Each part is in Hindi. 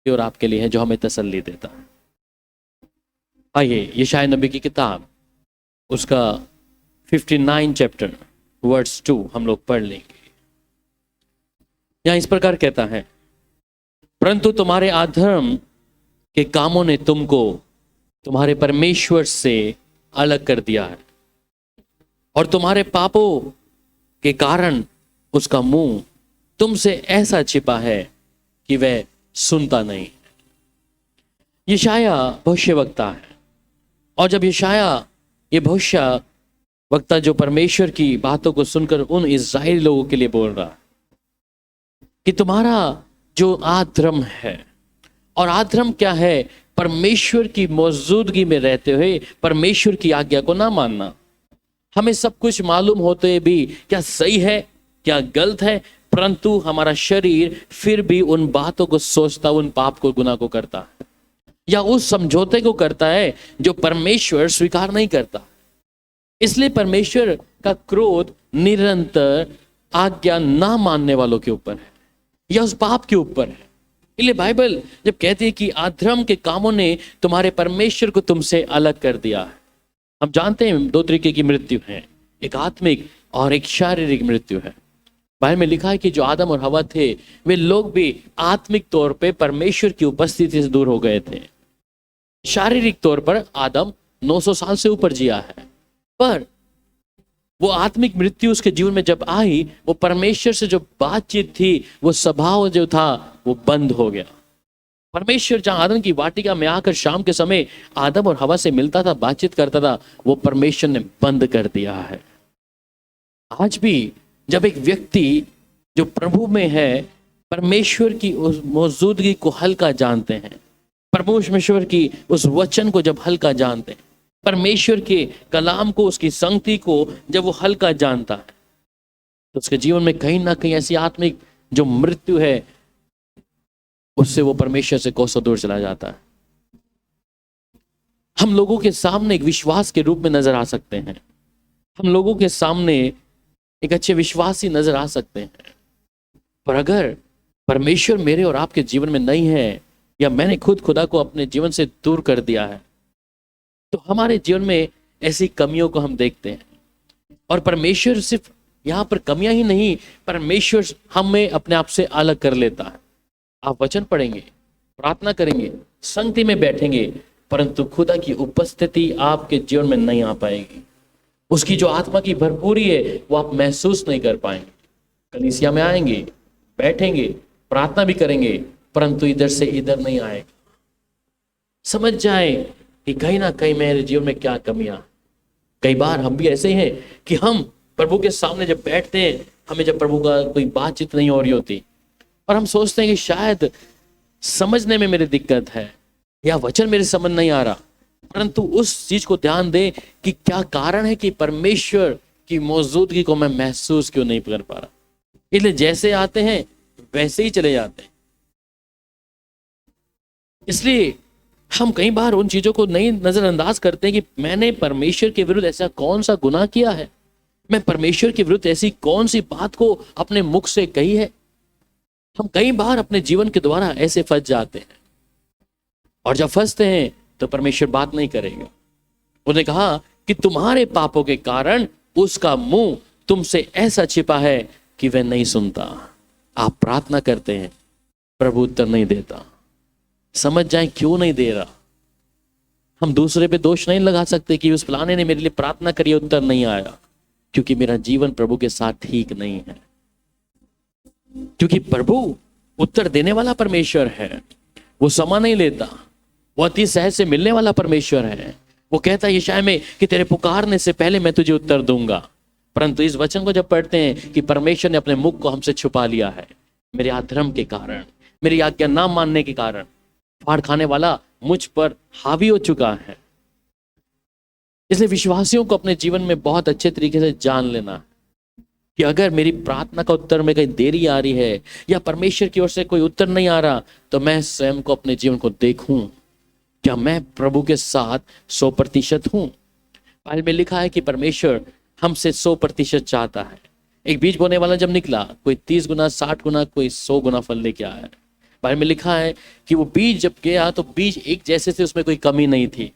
और आपके लिए है, जो हमें तसल्ली देता है। आइए यशायाह नबी की किताब उसका 59 चैप्टर वर्ड्स 2 हम लोग पढ़ लेंगे। यहां इस प्रकार कहता है, परंतु तुम्हारे अधर्म के कामों ने तुमको तुम्हारे परमेश्वर से अलग कर दिया है, और तुम्हारे पापों के कारण उसका मुंह तुमसे ऐसा छिपा है कि वह सुनता नहीं। यशायाह भविष्यवक्ता है, और जब यशायाह ये भविष्यवक्ता जो परमेश्वर की बातों को सुनकर उन इस्राएली लोगों के लिए बोल रहा है कि तुम्हारा जो आधर्म है, और आधर्म क्या है? परमेश्वर की मौजूदगी में रहते हुए परमेश्वर की आज्ञा को ना मानना। हमें सब कुछ मालूम होते भी क्या सही है क्या गलत है, परंतु हमारा शरीर फिर भी उन बातों को सोचता, उन पाप को, गुनाह को करता है, या उस समझौते को करता है जो परमेश्वर स्वीकार नहीं करता। इसलिए परमेश्वर का क्रोध निरंतर आज्ञा ना मानने वालों के ऊपर है, या उस पाप के ऊपर है। इसलिए बाइबल जब कहती है कि अधर्म के कामों ने तुम्हारे परमेश्वर को तुमसे अलग कर दिया है। हम जानते हैं दो तरीके की मृत्यु है, एक आत्मिक और एक शारीरिक मृत्यु है। बाइबल में लिखा है कि जो आदम और हवा थे वे लोग भी आत्मिक तौर पे परमेश्वर की उपस्थिति से दूर हो गए थे। शारीरिक तौर पर आदम 900 साल से ऊपर जिया है, पर वो आत्मिक मृत्यु उसके जीवन में जब आई, वो परमेश्वर से जो बातचीत थी, वो स्वभाव जो था वो बंद हो गया। परमेश्वर जहां आदम की वाटिका में आकर शाम के समय आदम और हवा से मिलता था, बातचीत करता था, वो परमेश्वर ने बंद कर दिया है। आज भी जब एक व्यक्ति जो प्रभु में है, परमेश्वर की उस मौजूदगी को हल्का जानते हैं, परमेश्वर की उस वचन को जब हल्का जानते हैं, परमेश्वर के कलाम को, उसकी संगति को जब वो हल्का जानता है, तो उसके जीवन में कहीं ना कहीं ऐसी आत्मिक जो मृत्यु है, उससे वो परमेश्वर से कोसों दूर चला जाता है। हम लोगों के सामने एक विश्वास के रूप में नजर आ सकते हैं, हम लोगों के सामने एक अच्छे विश्वासी नजर आ सकते हैं, पर अगर परमेश्वर मेरे और आपके जीवन में नहीं है, या मैंने खुद खुदा को अपने जीवन से दूर कर दिया है, तो हमारे जीवन में ऐसी कमियों को हम देखते हैं। और परमेश्वर सिर्फ यहाँ पर कमियां ही नहीं, परमेश्वर हमें अपने आप से अलग कर लेता है। आप वचन पढ़ेंगे, प्रार्थना करेंगे, संगति में बैठेंगे, परंतु खुदा की उपस्थिति आपके जीवन में नहीं आ पाएगी। उसकी जो आत्मा की भरपूरी है वो आप महसूस नहीं कर पाएंगे। कलीसिया में आएंगे, बैठेंगे, प्रार्थना भी करेंगे, परंतु इधर से इधर नहीं आएगा। समझ जाए कि कहीं ना कहीं मेरे जीवन में क्या कमियां। कई बार हम भी ऐसे हैं कि हम प्रभु के सामने जब बैठते हैं, हमें जब प्रभु का कोई बातचीत नहीं हो रही होती, और हम सोचते हैं कि शायद समझने में मेरी दिक्कत है, या वचन मेरे समझ नहीं आ रहा, परंतु उस चीज को ध्यान दें कि क्या कारण है कि परमेश्वर की मौजूदगी को मैं महसूस क्यों नहीं कर पा रहा। इसलिए जैसे आते हैं वैसे ही चले जाते हैं। इसलिए हम कई बार उन चीजों को नहीं नजरअंदाज करते हैं कि मैंने परमेश्वर के विरुद्ध ऐसा कौन सा गुनाह किया है, मैं परमेश्वर के विरुद्ध ऐसी कौन सी बात को अपने मुख से कही है। हम कई बार अपने जीवन के द्वारा ऐसे फंस जाते हैं, और जब फंसते हैं तो परमेश्वर बात नहीं करेगा। उन्होंने कहा कि तुम्हारे पापों के कारण उसका मुंह तुमसे ऐसा छिपा है कि वह नहीं सुनता। आप प्रार्थना करते हैं, प्रभु उत्तर नहीं देता। समझ जाए क्यों नहीं दे रहा। हम दूसरे पे दोष नहीं लगा सकते कि उस फलाने ने मेरे लिए प्रार्थना करी, उत्तर नहीं आया, क्योंकि मेरा जीवन प्रभु के साथ ठीक नहीं है। क्योंकि प्रभु उत्तर देने वाला परमेश्वर है, वो समय नहीं लेता, वो अति सहज से मिलने वाला परमेश्वर है। वो कहता है यशायाह में कि तेरे पुकारने से पहले मैं तुझे उत्तर दूंगा। परंतु इस वचन को जब पढ़ते हैं कि परमेश्वर ने अपने मुख को हमसे छुपा लिया है, मेरे अधर्म के कारण, मेरी आज्ञा ना मानने के कारण, फाड़ खाने वाला मुझ पर हावी हो चुका है। इसलिए विश्वासियों को अपने जीवन में बहुत अच्छे तरीके से जान लेना है कि अगर मेरी प्रार्थना का उत्तर में कहीं देरी आ रही है, या परमेश्वर की ओर से कोई उत्तर नहीं आ रहा, तो मैं स्वयं को, अपने जीवन को देखूं, क्या मैं प्रभु के साथ 100% हूं। बाइबल में लिखा है कि परमेश्वर हमसे 100% चाहता है। एक बीज बोने वाला जब निकला, कोई 30 गुना, 60 गुना, कोई 100 गुना फल लेके आया। बाइबल में लिखा है कि वो बीज जब गया तो बीज एक जैसे थे, उसमें कोई कमी नहीं थी।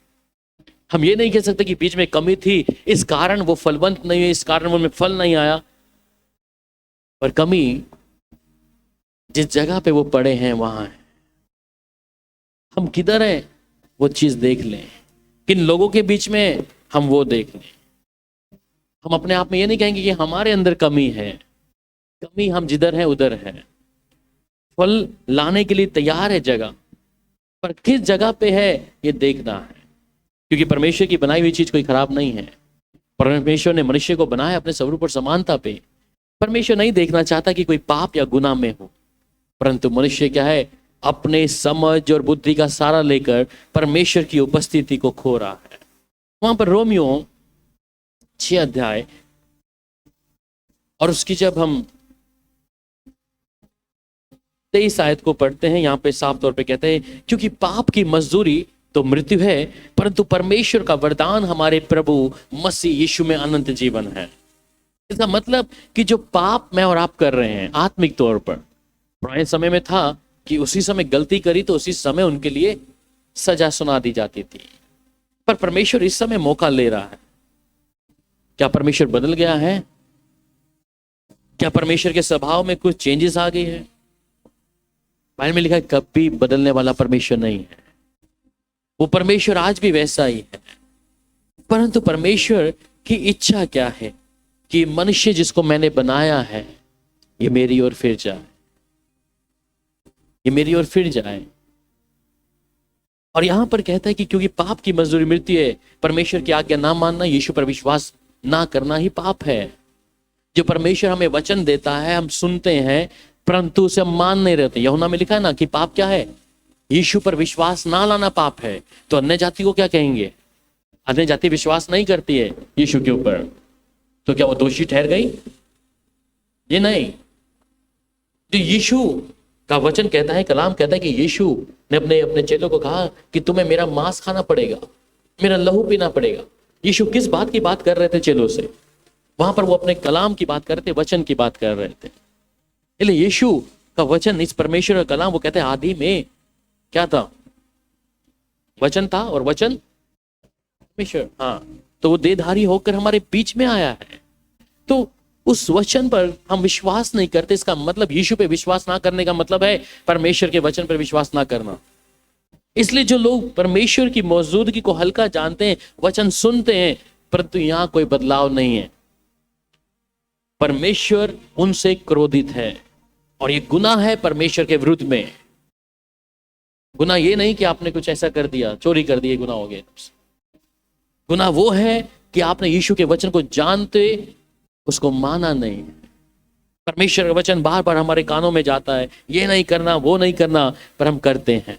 हम ये नहीं कह सकते कि बीज में कमी थी इस कारण वो फलवंत नहीं हुई, इस कारण उनमें फल नहीं आया। पर कमी जिस जगह पे वो पड़े हैं वहां है। हम किधर हैं वो चीज देख लें, किन लोगों के बीच में हम वो देख लें। हम अपने आप में ये नहीं कहेंगे कि हमारे अंदर कमी है, कमी हम जिधर हैं उधर है। फल लाने के लिए तैयार है जगह, पर किस जगह पे है ये देखना है, क्योंकि परमेश्वर की बनाई हुई चीज कोई खराब नहीं है। परमेश्वर ने मनुष्य को बनाया अपने स्वरूप और समानता पे। परमेश्वर नहीं देखना चाहता कि कोई पाप या गुनाह में हो, परंतु मनुष्य क्या है, अपने समझ और बुद्धि का सारा लेकर परमेश्वर की उपस्थिति को खो रहा है। वहां पर रोमियो 6 अध्याय और उसकी जब हम 23 आयत को पढ़ते हैं, यहां पे साफ तौर पे कहते हैं, क्योंकि पाप की मजदूरी तो मृत्यु है, परंतु परमेश्वर का वरदान हमारे प्रभु मसीह यीशु में अनंत जीवन है। इसका मतलब कि जो पाप मैं और आप कर रहे हैं आत्मिक तौर पर, पुराने समय में था कि उसी समय गलती करी तो उसी समय उनके लिए सजा सुना दी जाती थी, पर परमेश्वर इस समय मौका ले रहा है। क्या परमेश्वर बदल गया है? क्या परमेश्वर के स्वभाव में कुछ चेंजेस आ गई है? बाइबल में लिखा है कभी बदलने वाला परमेश्वर नहीं है। वो परमेश्वर आज भी वैसा ही है, परंतु परमेश्वर की इच्छा क्या है कि मनुष्य जिसको मैंने बनाया है ये मेरी ओर फिर जाए, ये मेरी ओर फिर जाए। और यहां पर कहता है कि क्योंकि पाप की मजदूरी मृत्यु है, परमेश्वर की आज्ञा ना मानना, यीशु पर विश्वास ना करना ही पाप है। जो परमेश्वर हमें वचन देता है हम सुनते हैं, परंतु उसे हम मान नहीं रहते। यूहन्ना में लिखा है ना कि पाप क्या है, यीशु पर विश्वास ना लाना पाप है। तो अन्य जाति को क्या कहेंगे? अन्य जाति विश्वास नहीं करती है यीशु के ऊपर, तो क्या वो दोषी ठहर गई? ये नहीं। तो यीशु का वचन कहता है, कलाम कहता है कि यीशु ने अपने अपने चेलों को कहा कि तुम्हें मेरा मांस खाना पड़ेगा, मेरा लहू पीना पड़ेगा। यीशु किस बात की बात कर रहे थे चेलों से? वहां पर वो अपने कलाम की बात कर रहे थे, वचन की बात कर रहे थे। इसलिए यीशु का वचन, इस परमेश्वर का कलाम, वो कहते हैं आदि में क्या था? वचन था, और वचन परमेश्वर। हाँ, तो वो देहधारी होकर हमारे बीच में आया है। तो उस वचन पर हम विश्वास नहीं करते, इसका मतलब यीशु पे विश्वास ना करने का मतलब है परमेश्वर के वचन पर विश्वास ना करना। इसलिए जो लोग परमेश्वर की मौजूदगी को हल्का जानते हैं, वचन सुनते हैं, परंतु यहां कोई बदलाव नहीं है। परमेश्वर उनसे क्रोधित है, और ये गुनाह है परमेश्वर के विरुद्ध में। गुनाह ये नहीं कि आपने कुछ ऐसा कर दिया, चोरी कर दी, गुनाह हो गया। गुनाह वो है कि आपने यीशु के वचन को जानते उसको माना नहीं। परमेश्वर का वचन बार बार हमारे कानों में जाता है, ये नहीं करना, वो नहीं करना, पर हम करते हैं।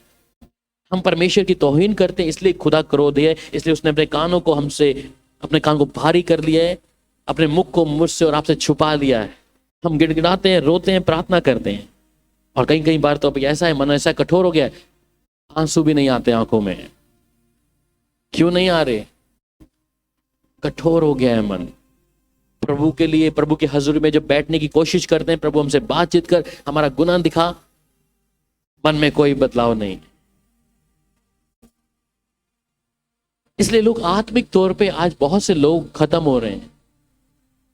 हम परमेश्वर की तौहीन करते हैं, इसलिए खुदा क्रोध है। इसलिए उसने अपने कानों को हमसे, अपने कान को भारी कर लिया है, अपने मुख को मुझसे और आपसे छुपा लिया है। हम गिड़गिड़ाते हैं, रोते हैं, प्रार्थना करते हैं, और कई कई बार तो अब ऐसा है, मन ऐसा कठोर हो गया है, आंसू भी नहीं आते आंखों में। क्यों नहीं आ रहे? कठोर हो गया है मन। प्रभु के लिए, प्रभु की हजूरी में जब बैठने की कोशिश करते हैं, प्रभु हमसे बातचीत कर, हमारा गुनाह दिखा, मन में कोई बदलाव नहीं। इसलिए लोग आत्मिक तौर पे आज बहुत से लोग खत्म हो रहे हैं।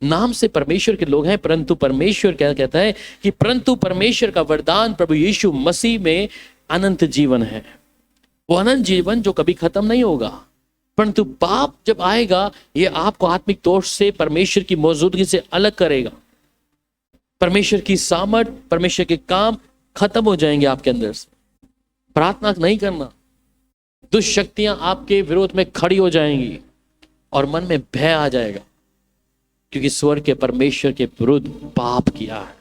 नाम से परमेश्वर के लोग हैं, परंतु परमेश्वर क्या कहता है कि परंतु परमेश्वर का वरदान प्रभु यीशु मसीह में अनंत जीवन है। वो अनंत जीवन जो कभी खत्म नहीं होगा, परंतु पाप जब आएगा ये आपको आत्मिक तौर से परमेश्वर की मौजूदगी से अलग करेगा। परमेश्वर की सामर्थ, परमेश्वर के काम खत्म हो जाएंगे आपके अंदर से। प्रार्थना नहीं करना, दुष्ट शक्तियां आपके विरोध में खड़ी हो जाएंगी और मन में भय आ जाएगा, क्योंकि स्वर्ग के परमेश्वर के विरुद्ध पाप किया है,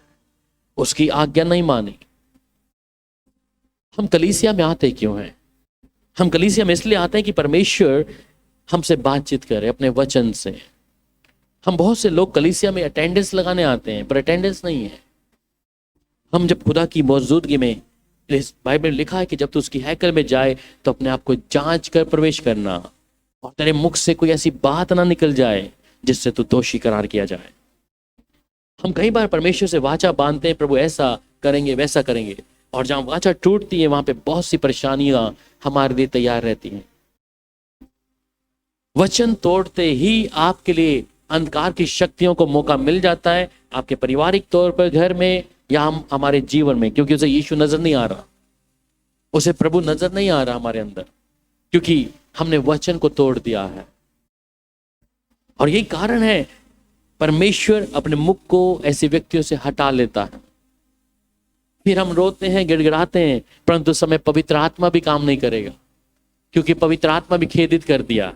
उसकी आज्ञा नहीं मानी। हम कलीसिया में आते क्यों हैं? हम कलीसिया में इसलिए आते हैं कि परमेश्वर हमसे बातचीत करे अपने वचन से। हम बहुत से लोग कलीसिया में अटेंडेंस लगाने आते हैं, पर अटेंडेंस नहीं है। हम जब खुदा की मौजूदगी में, बाइबल में लिखा है कि जब तू उसकी हैकल में जाए तो अपने आप को जांच कर प्रवेश करना, और तेरे मुख से कोई ऐसी बात ना निकल जाए जिससे तू दोषी करार किया जाए। हम कई बार परमेश्वर से वाचा बांधते हैं, प्रभु ऐसा करेंगे, वैसा करेंगे, और जहां वाचा टूटती है वहां पे बहुत सी परेशानियां हमारे लिए तैयार रहती हैं। वचन तोड़ते ही आपके लिए अंधकार की शक्तियों को मौका मिल जाता है, आपके पारिवारिक तौर पर, घर में, या हमारे जीवन में, क्योंकि उसे यीशु नजर नहीं आ रहा, उसे प्रभु नजर नहीं आ रहा हमारे अंदर, क्योंकि हमने वचन को तोड़ दिया है। और यही कारण है परमेश्वर अपने मुख को ऐसे व्यक्तियों से हटा लेता है। फिर हम रोते हैं, गिड़गिड़ाते हैं, परंतु समय पवित्र आत्मा भी काम नहीं करेगा, क्योंकि पवित्र आत्मा भी खेदित कर दिया।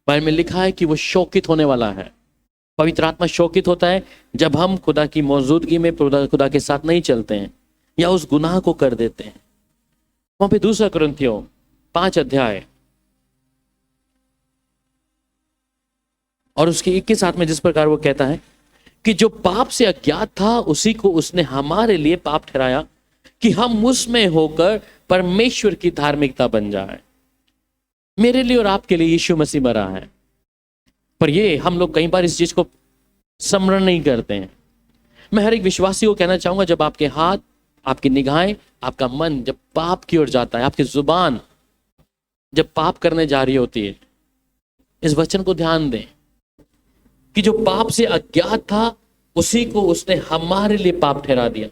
बाइबल में लिखा है कि वो शोकित होने वाला है। पवित्र आत्मा शोकित होता है जब हम खुदा की मौजूदगी में खुदा के साथ नहीं चलते हैं या उस गुनाह को कर देते हैं। वहां पे 2 कुरिन्थियों 5 अध्याय और उसके 21 में जिस प्रकार वो कहता है कि जो पाप से अज्ञात था उसी को उसने हमारे लिए पाप ठहराया कि हम उसमें होकर परमेश्वर की धार्मिकता बन जाए। मेरे लिए और आपके लिए यीशु मसीह मरा है, पर ये हम लोग कई बार इस चीज को स्मरण नहीं करते हैं। मैं हर एक विश्वासी को कहना चाहूंगा, जब आपके हाथ, आपकी निगाहें, आपका मन जब पाप की ओर जाता है, आपकी जुबान जब पाप करने जा रही होती है, इस वचन को ध्यान दें कि जो पाप से अज्ञात था उसी को उसने हमारे लिए पाप ठहरा दिया।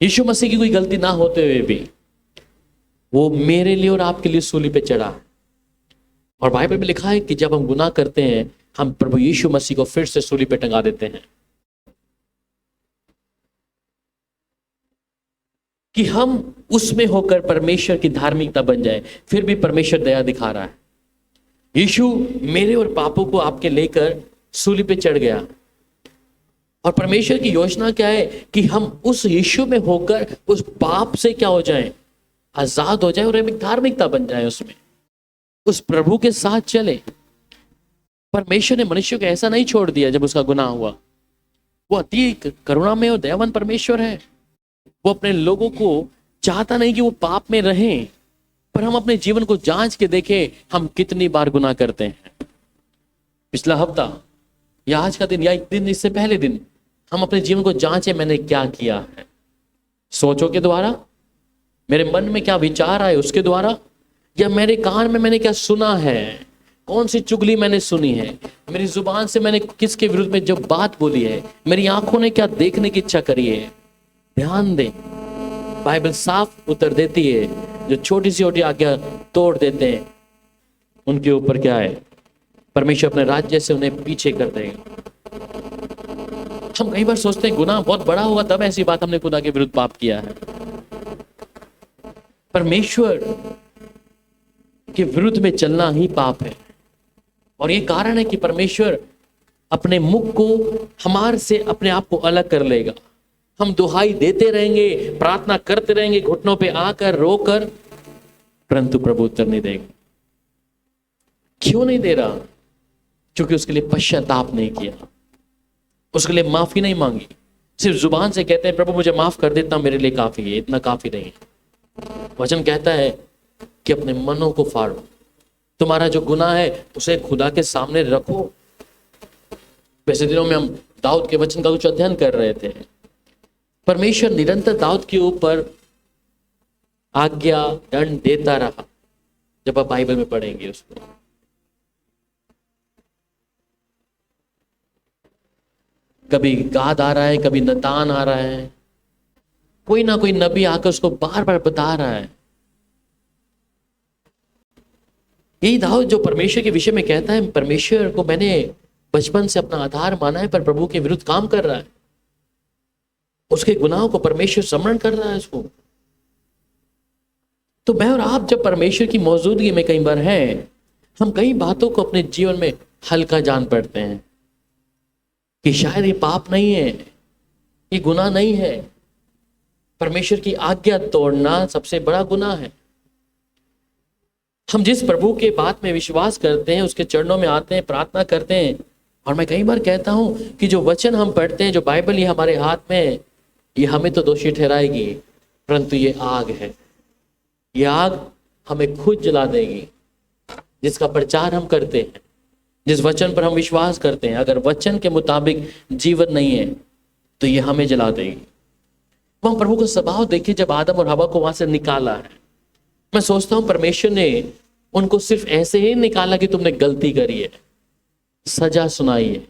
यीशु मसीह की कोई गलती ना होते हुए भी वो मेरे लिए और आपके लिए सूली पे चढ़ा। और बाइबल में लिखा है कि जब हम गुनाह करते हैं, हम प्रभु यीशु मसीह को फिर से सूली पे टंगा देते हैं कि हम उसमें होकर परमेश्वर की धार्मिकता बन जाए। फिर भी परमेश्वर दया दिखा रहा है। यीशु मेरे और पापों को आपके लेकर सूली पे चढ़ गया, और परमेश्वर की योजना क्या है कि हम उस यीशु में होकर उस पाप से क्या हो जाएं, आजाद हो जाए और एक धार्मिकता बन जाए, उसमें उस प्रभु के साथ चले। परमेश्वर ने मनुष्य को ऐसा नहीं छोड़ दिया जब उसका गुनाह हुआ। वो अति करुणामय और दयावान परमेश्वर है। वो अपने लोगों को चाहता नहीं कि वो पाप में रहें, पर हम अपने जीवन को जांच के देखें हम कितनी बार गुनाह करते हैं। पिछला हफ्ता या आज का दिन या एक दिन इससे पहले दिन हम अपने जीवन को जांचें, मैंने क्या किया है, सोचों के द्वारा, मेरे मन में क्या विचार आए उसके द्वारा, या मेरे कान में मैंने क्या सुना है, कौन सी चुगली मैंने सुनी है, मेरी जुबान से मैंने किसके विरुद्ध में जो बात बोली है, मेरी आंखों ने क्या देखने की इच्छा करी है। ध्यान दें, बाइबल साफ उत्तर देती है, जो छोटी सी छोटी आज्ञा तोड़ देते हैं उनके ऊपर क्या है, परमेश्वर अपने राज्य से उन्हें पीछे कर देगा। हम कई बार सोचते हैं गुनाह बहुत बड़ा होगा तब ऐसी बात हमने खुदा के विरुद्ध पाप किया है। परमेश्वर के विरुद्ध में चलना ही पाप है, और ये कारण है कि परमेश्वर अपने मुख को हमारे से अपने आप को अलग कर लेगा। हम दुहाई देते रहेंगे, प्रार्थना करते रहेंगे घुटनों पे आकर रोकर, परंतु प्रभु उत्तर नहीं देगा। क्यों नहीं दे रहा? क्योंकि उसके लिए पश्चाताप नहीं किया, उसके लिए माफी नहीं मांगी। सिर्फ जुबान से कहते हैं प्रभु मुझे माफ कर दे, इतना मेरे लिए काफी है, इतना काफी नहीं है। वचन कहता है कि अपने मनों को फाड़ो, तुम्हारा जो गुनाह है उसे खुदा के सामने रखो। वैसे दिनों में हम दाऊद के वचन का कुछ अध्ययन कर रहे थे। परमेश्वर निरंतर दाऊद के ऊपर आज्ञा दंड देता रहा। जब आप बाइबल में पढ़ेंगे उसको, कभी गाद आ रहा है, कभी नतान आ रहा है, कोई ना कोई नबी आकर उसको बार बार बता रहा है। यही दाऊद जो परमेश्वर के विषय में कहता है, परमेश्वर को मैंने बचपन से अपना आधार माना है, पर प्रभु के विरुद्ध काम कर रहा है। उसके गुनाहों को परमेश्वर स्मरण कर रहा है उसको। तो मैं और आप जब परमेश्वर की मौजूदगी में कई बार हैं, हम कई बातों को अपने जीवन में हल्का जान पड़ते हैं कि शायद ये पाप नहीं है, ये गुनाह नहीं है। परमेश्वर की आज्ञा तोड़ना सबसे बड़ा गुनाह है। हम जिस प्रभु के बात में विश्वास करते हैं, उसके चरणों में आते हैं, प्रार्थना करते हैं, और मैं कई बार कहता हूं कि जो वचन हम पढ़ते हैं, जो बाइबल ये हमारे हाथ में, ये हमें तो दोषी ठहराएगी, परंतु ये आग है। ये आग हमें खुद जला देगी। जिसका प्रचार हम करते हैं, जिस वचन पर हम विश्वास करते हैं, अगर वचन के मुताबिक जीवन नहीं है तो ये हमें जला देगी। वहां प्रभु का स्वभाव देखिए, जब आदम और हवा को वहां से निकाला है, मैं सोचता हूं परमेश्वर ने उनको सिर्फ ऐसे ही निकाला कि तुमने गलती करी है, सजा सुनाई है।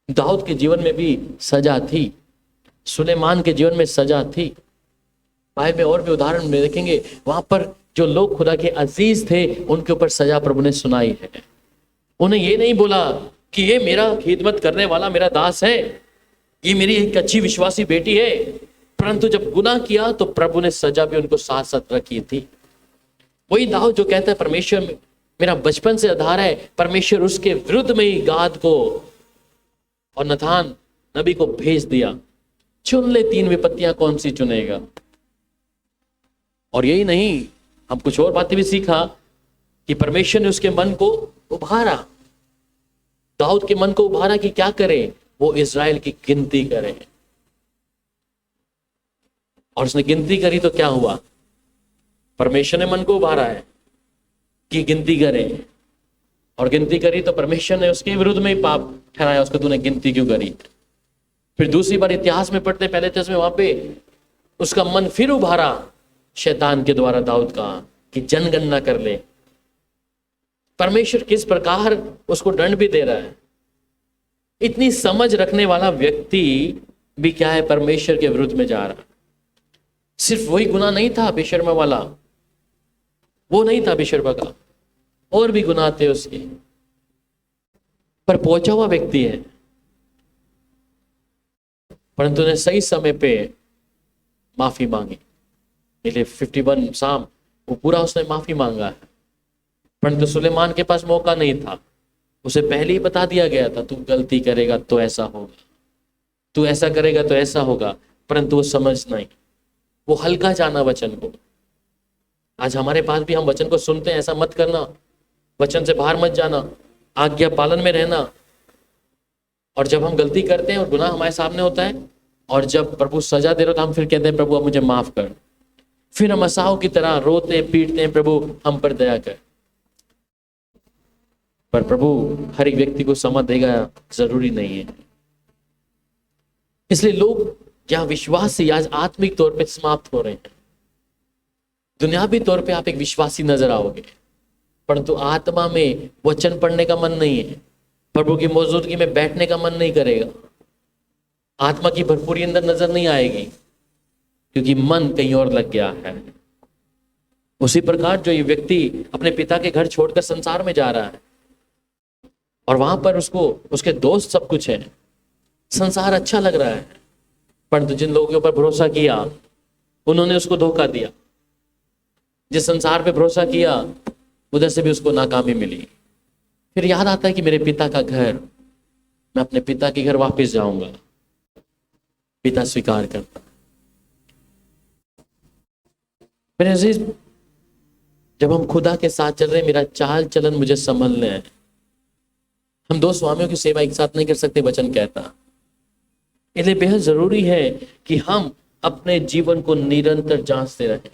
दाऊद के जीवन में भी सजा थी, सुलेमान के जीवन में सजा थी। बाइबल में और भी उदाहरण में देखेंगे, वहां पर जो लोग खुदा के अजीज थे उनके ऊपर सजा प्रभु ने सुनाई है। उन्हें ये नहीं बोला कि ये मेरा खिदमत करने वाला मेरा दास है, ये मेरी एक अच्छी विश्वासी बेटी है, परंतु जब गुनाह किया तो प्रभु ने सजा भी उनको साथ साथ रखी थी। वही दाऊद जो कहता है परमेश्वर मेरा बचपन से आधार है, परमेश्वर उसके विरुद्ध में ही गाद को और नथान नबी को भेज दिया, चुन ले 3 विपत्तियां, कौन सी चुनेगा। और यही नहीं, हम कुछ और बातें भी सीखा कि परमेश्वर ने उसके मन को उभारा, दाऊद के मन को उभारा कि क्या करे, वो इज़राइल की गिनती करे। और उसने गिनती करी तो क्या हुआ, परमेश्वर ने मन को उभारा है कि गिनती करे, और गिनती करी तो परमेश्वर ने उसके विरुद्ध में ही पाप ठहराया, उसको तूने गिनती क्यों करी। फिर दूसरी बार इतिहास में पढ़ते, पहले इतिहास में वहां पे उसका मन फिर उभारा शैतान के द्वारा दाऊद का कि जनगणना कर ले। परमेश्वर किस प्रकार उसको दंड भी दे रहा है। इतनी समझ रखने वाला व्यक्ति भी क्या है, परमेश्वर के विरुद्ध में जा रहा। सिर्फ वही गुनाह नहीं था बेशर्मा वाला, वो नहीं था बेशर्मा का, और भी गुनाह थे उसके, पर पहुंचा हुआ व्यक्ति है, परंतु ने सही समय पे माफी मांगी। इसलिए 51 साम वो पूरा उसने माफी मांगा है। परंतु सुलेमान के पास मौका नहीं था, उसे पहले ही बता दिया गया था, तू गलती करेगा तो ऐसा होगा, तू ऐसा करेगा तो ऐसा होगा, परंतु वो समझ नहीं, वो हल्का जाना वचन को। आज हमारे पास भी हम वचन को सुनते हैं, ऐसा मत करना, वचन से बाहर मत जाना, आज्ञा पालन में रहना। और जब हम गलती करते हैं और गुनाह हमारे सामने होता है, और जब प्रभु सजा दे रहे हो तो हम फिर कहते हैं प्रभु अब मुझे माफ कर। फिर हम असाव की तरह रोते पीटते हैं, प्रभु हम पर दया कर। पर प्रभु हर एक व्यक्ति को समझ देगा जरूरी नहीं है। इसलिए लोग क्या विश्वासी आज आत्मिक तौर पे समाप्त हो रहे हैं। दुनियावी तौर पे आप एक विश्वासी नजर आओगे, परंतु आत्मा में वचन पढ़ने का मन नहीं है, प्रभु की मौजूदगी में बैठने का मन नहीं करेगा, आत्मा की भरपूरी अंदर नजर नहीं आएगी, क्योंकि मन कहीं और लग गया है। उसी प्रकार जो ये व्यक्ति अपने पिता के घर छोड़कर संसार में जा रहा है, और वहां पर उसको उसके दोस्त सब कुछ है, संसार अच्छा लग रहा है, परंतु जिन लोगों के ऊपर भरोसा किया उन्होंने उसको धोखा दिया। जिस संसार पे भरोसा किया उधर से भी उसको नाकामी मिली। फिर याद आता है कि मेरे पिता का घर, मैं अपने पिता के घर वापस जाऊंगा। पिता स्वीकार करता। मेरे अजीज, जब हम खुदा के साथ चल रहे हैं, मेरा चाल चलन मुझे संभलना है। हम 2 स्वामियों की सेवा एक साथ नहीं कर सकते, वचन कहता। इसलिए बेहद जरूरी है कि हम अपने जीवन को निरंतर जांचते रहें।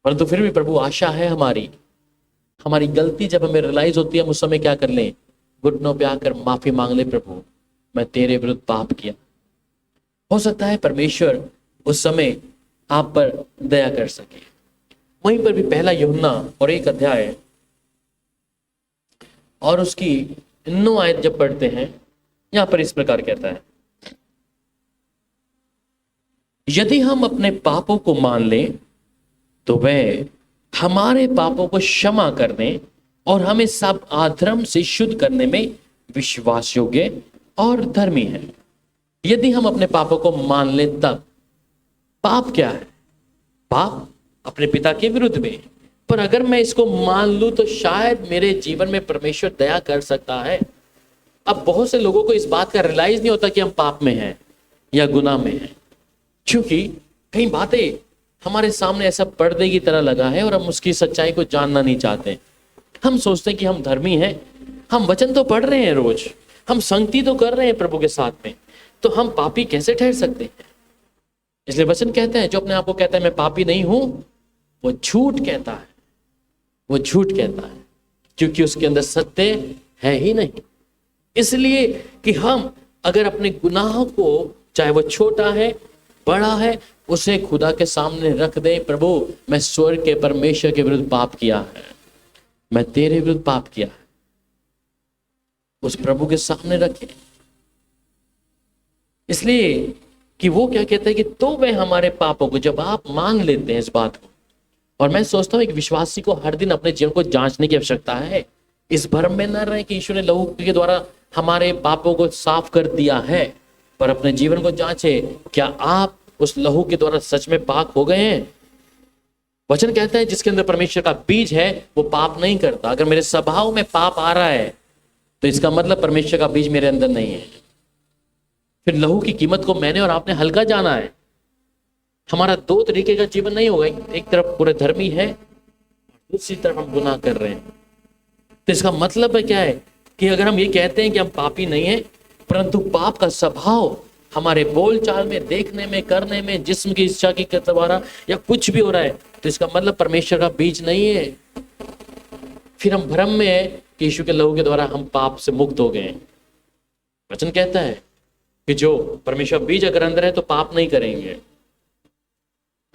परंतु फिर भी प्रभु आशा है हमारी गलती जब हमें रियलाइज होती है, हम उस समय क्या कर लें, घुटनों पे आकर माफी मांग ले, प्रभु मैं तेरे विरुद्ध पाप किया। हो सकता है परमेश्वर उस समय आप पर दया कर सके। वहीं पर भी 1 यूहन्ना और 1 अध्याय और उसकी 9 आयत जब पढ़ते हैं, यहां पर इस प्रकार कहता है, यदि हम अपने पापों को मान लें तो वह हमारे पापों को क्षमा करने और हमें सब अधर्म से शुद्ध करने में विश्वास योग्य और धर्मी है। यदि हम अपने पापों को मान लें तब। पाप क्या है? पाप अपने पिता के विरुद्ध में। पर अगर मैं इसको मान लूं तो शायद मेरे जीवन में परमेश्वर दया कर सकता है। अब बहुत से लोगों को इस बात का रियलाइज नहीं होता कि हम पाप में हैं या गुनाह में हैं, क्योंकि कई बातें हमारे सामने ऐसा पर्दे की तरह लगा है और हम उसकी सच्चाई को जानना नहीं चाहते। हम सोचते हैं कि हम धर्मी हैं, हम वचन तो पढ़ रहे हैं रोज, हम संगति तो कर रहे हैं प्रभु के साथ में, तो हम पापी कैसे ठहर सकते हैं? इसलिए वचन कहते हैं, जो अपने आप को कहता है मैं पापी नहीं हूं, वो झूठ कहता है, वो झूठ कहता है, क्योंकि उसके अंदर सत्य है ही नहीं। इसलिए कि हम अगर अपने गुनाहों को, चाहे वो छोटा है बड़ा है उसे खुदा के सामने रख दे, प्रभु मैं स्वर्ग के परमेश्वर के विरुद्ध पाप किया है, मैं तेरे विरुद्ध पाप किया है, उस प्रभु के सामने रखे। इसलिए कि वो क्या कहते हैं कि तो वे हमारे पापों को, जब आप मान लेते हैं इस बात को, और मैं सोचता हूं एक विश्वासी को हर दिन अपने जीवन को जांचने की आवश्यकता है। इस भ्रम में न रहे कि यीशु ने लहू के द्वारा हमारे पापों को साफ कर दिया है, पर अपने जीवन को जांचे, क्या आप उस लहू के द्वारा सच में पाक हो गए हैं? वचन कहता है जिसके अंदर परमेश्वर का बीज है वो पाप नहीं करता। अगर मेरे स्वभाव में पाप आ रहा है तो इसका मतलब परमेश्वर का बीज मेरे अंदर नहीं है। फिर लहू की कीमत को मैंने और आपने हल्का जाना है। हमारा दो तरीके का जीवन नहीं होगा, एक तरफ पूरे धर्मी है, दूसरी तरफ हम गुनाह कर रहे हैं। तो इसका मतलब है क्या है कि अगर हम ये कहते हैं कि हम पापी नहीं है, परंतु पाप का स्वभाव हमारे बोलचाल में, देखने में, करने में, जिस्म की इच्छा की द्वारा या कुछ भी हो रहा है, तो इसका मतलब परमेश्वर का बीज नहीं है। फिर हम भ्रम में है कि यीशु के लहू के द्वारा हम पाप से मुक्त हो गए हैं। वचन कहता है कि जो परमेश्वर बीज अगर अंदर है तो पाप नहीं करेंगे।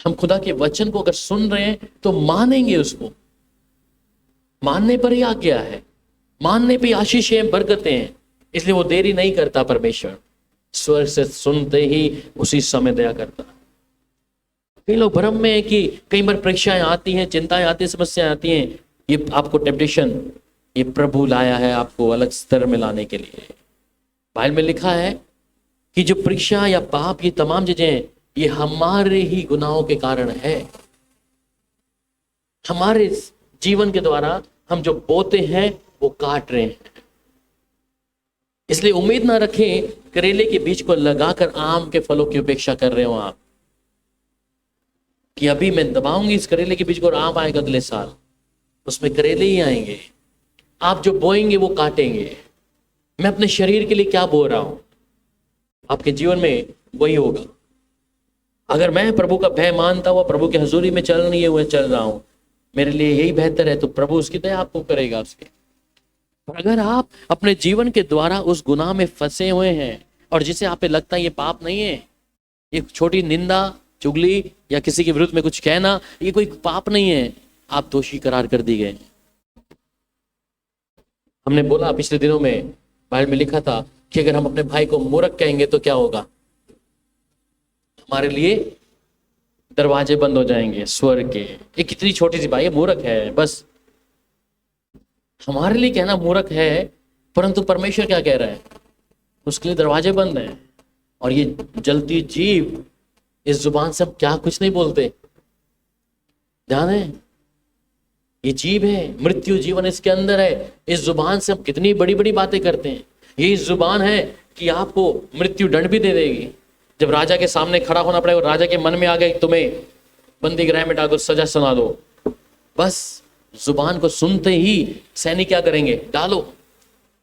हम खुदा के वचन को अगर सुन रहे हैं तो मानेंगे, उसको मानने पर ही आज्ञा है, मानने पे आशीष है, बरकतें हैं। इसलिए वो देरी नहीं करता परमेश्वर, स्वर्ग से सुनते ही उसी समय दया करता। कई लोग भ्रम में है कि कई बार परीक्षाएं आती हैं, चिंताएं आती हैं, समस्याएं आती हैं, ये आपको टेम्पटेशन, ये प्रभु लाया है आपको अलग स्तर में लाने के लिए। बाइबल में लिखा है कि जो परीक्षा या पाप, ये तमाम चीजें ये हमारे ही गुनाहों के कारण है। हमारे जीवन के द्वारा हम जो बोते हैं वो काट रहे हैं। इसलिए उम्मीद ना रखें करेले के बीज को लगाकर आम के फलों की अपेक्षा कर रहे हो आप, कि अभी मैं दबाऊंगी इस करेले के बीज को और आम आएगा अगले साल, उसमें करेले ही आएंगे। आप जो बोएंगे वो काटेंगे। मैं अपने शरीर के लिए क्या बो रहा हूं, आपके जीवन में वही होगा। अगर मैं प्रभु का भय मानता हुआ प्रभु की हजूरी में चल रहा हूं, मेरे लिए यही बेहतर है, तो प्रभु उसकी दया आपको करेगा उसके। पर अगर आप अपने जीवन के द्वारा उस गुनाह में फंसे हुए हैं और जिसे आप पे लगता है ये पाप नहीं है, ये छोटी निंदा, चुगली या किसी के विरुद्ध में कुछ कहना, ये कोई पाप नहीं है, आप दोषी करार कर दिए गए। हमने बोला पिछले दिनों में, बाइबल में लिखा था कि अगर हम अपने भाई को मूर्ख कहेंगे तो क्या होगा, हमारे लिए दरवाजे बंद हो जाएंगे स्वर्ग के। ये कितनी छोटी सी बात है, मूर्ख है, बस हमारे लिए कहना मूर्ख है, परंतु परमेश्वर क्या कह रहा है, उसके लिए दरवाजे बंद हैं। और ये जलती जीभ, इस जुबान से हम क्या कुछ नहीं बोलते, ध्यान है, ये जीभ है, मृत्यु जीवन इसके अंदर है। इस जुबान से हम कितनी बड़ी बड़ी बातें करते हैं। ये जुबान है कि आपको मृत्यु दंड भी दे देगी। जब राजा के सामने खड़ा होना पड़ेगा, राजा के मन में आ गए तुम्हें बंदी गृह में डाल दो, सजा सुना दो, बस जुबान को सुनते ही सैनिक क्या करेंगे, डालो।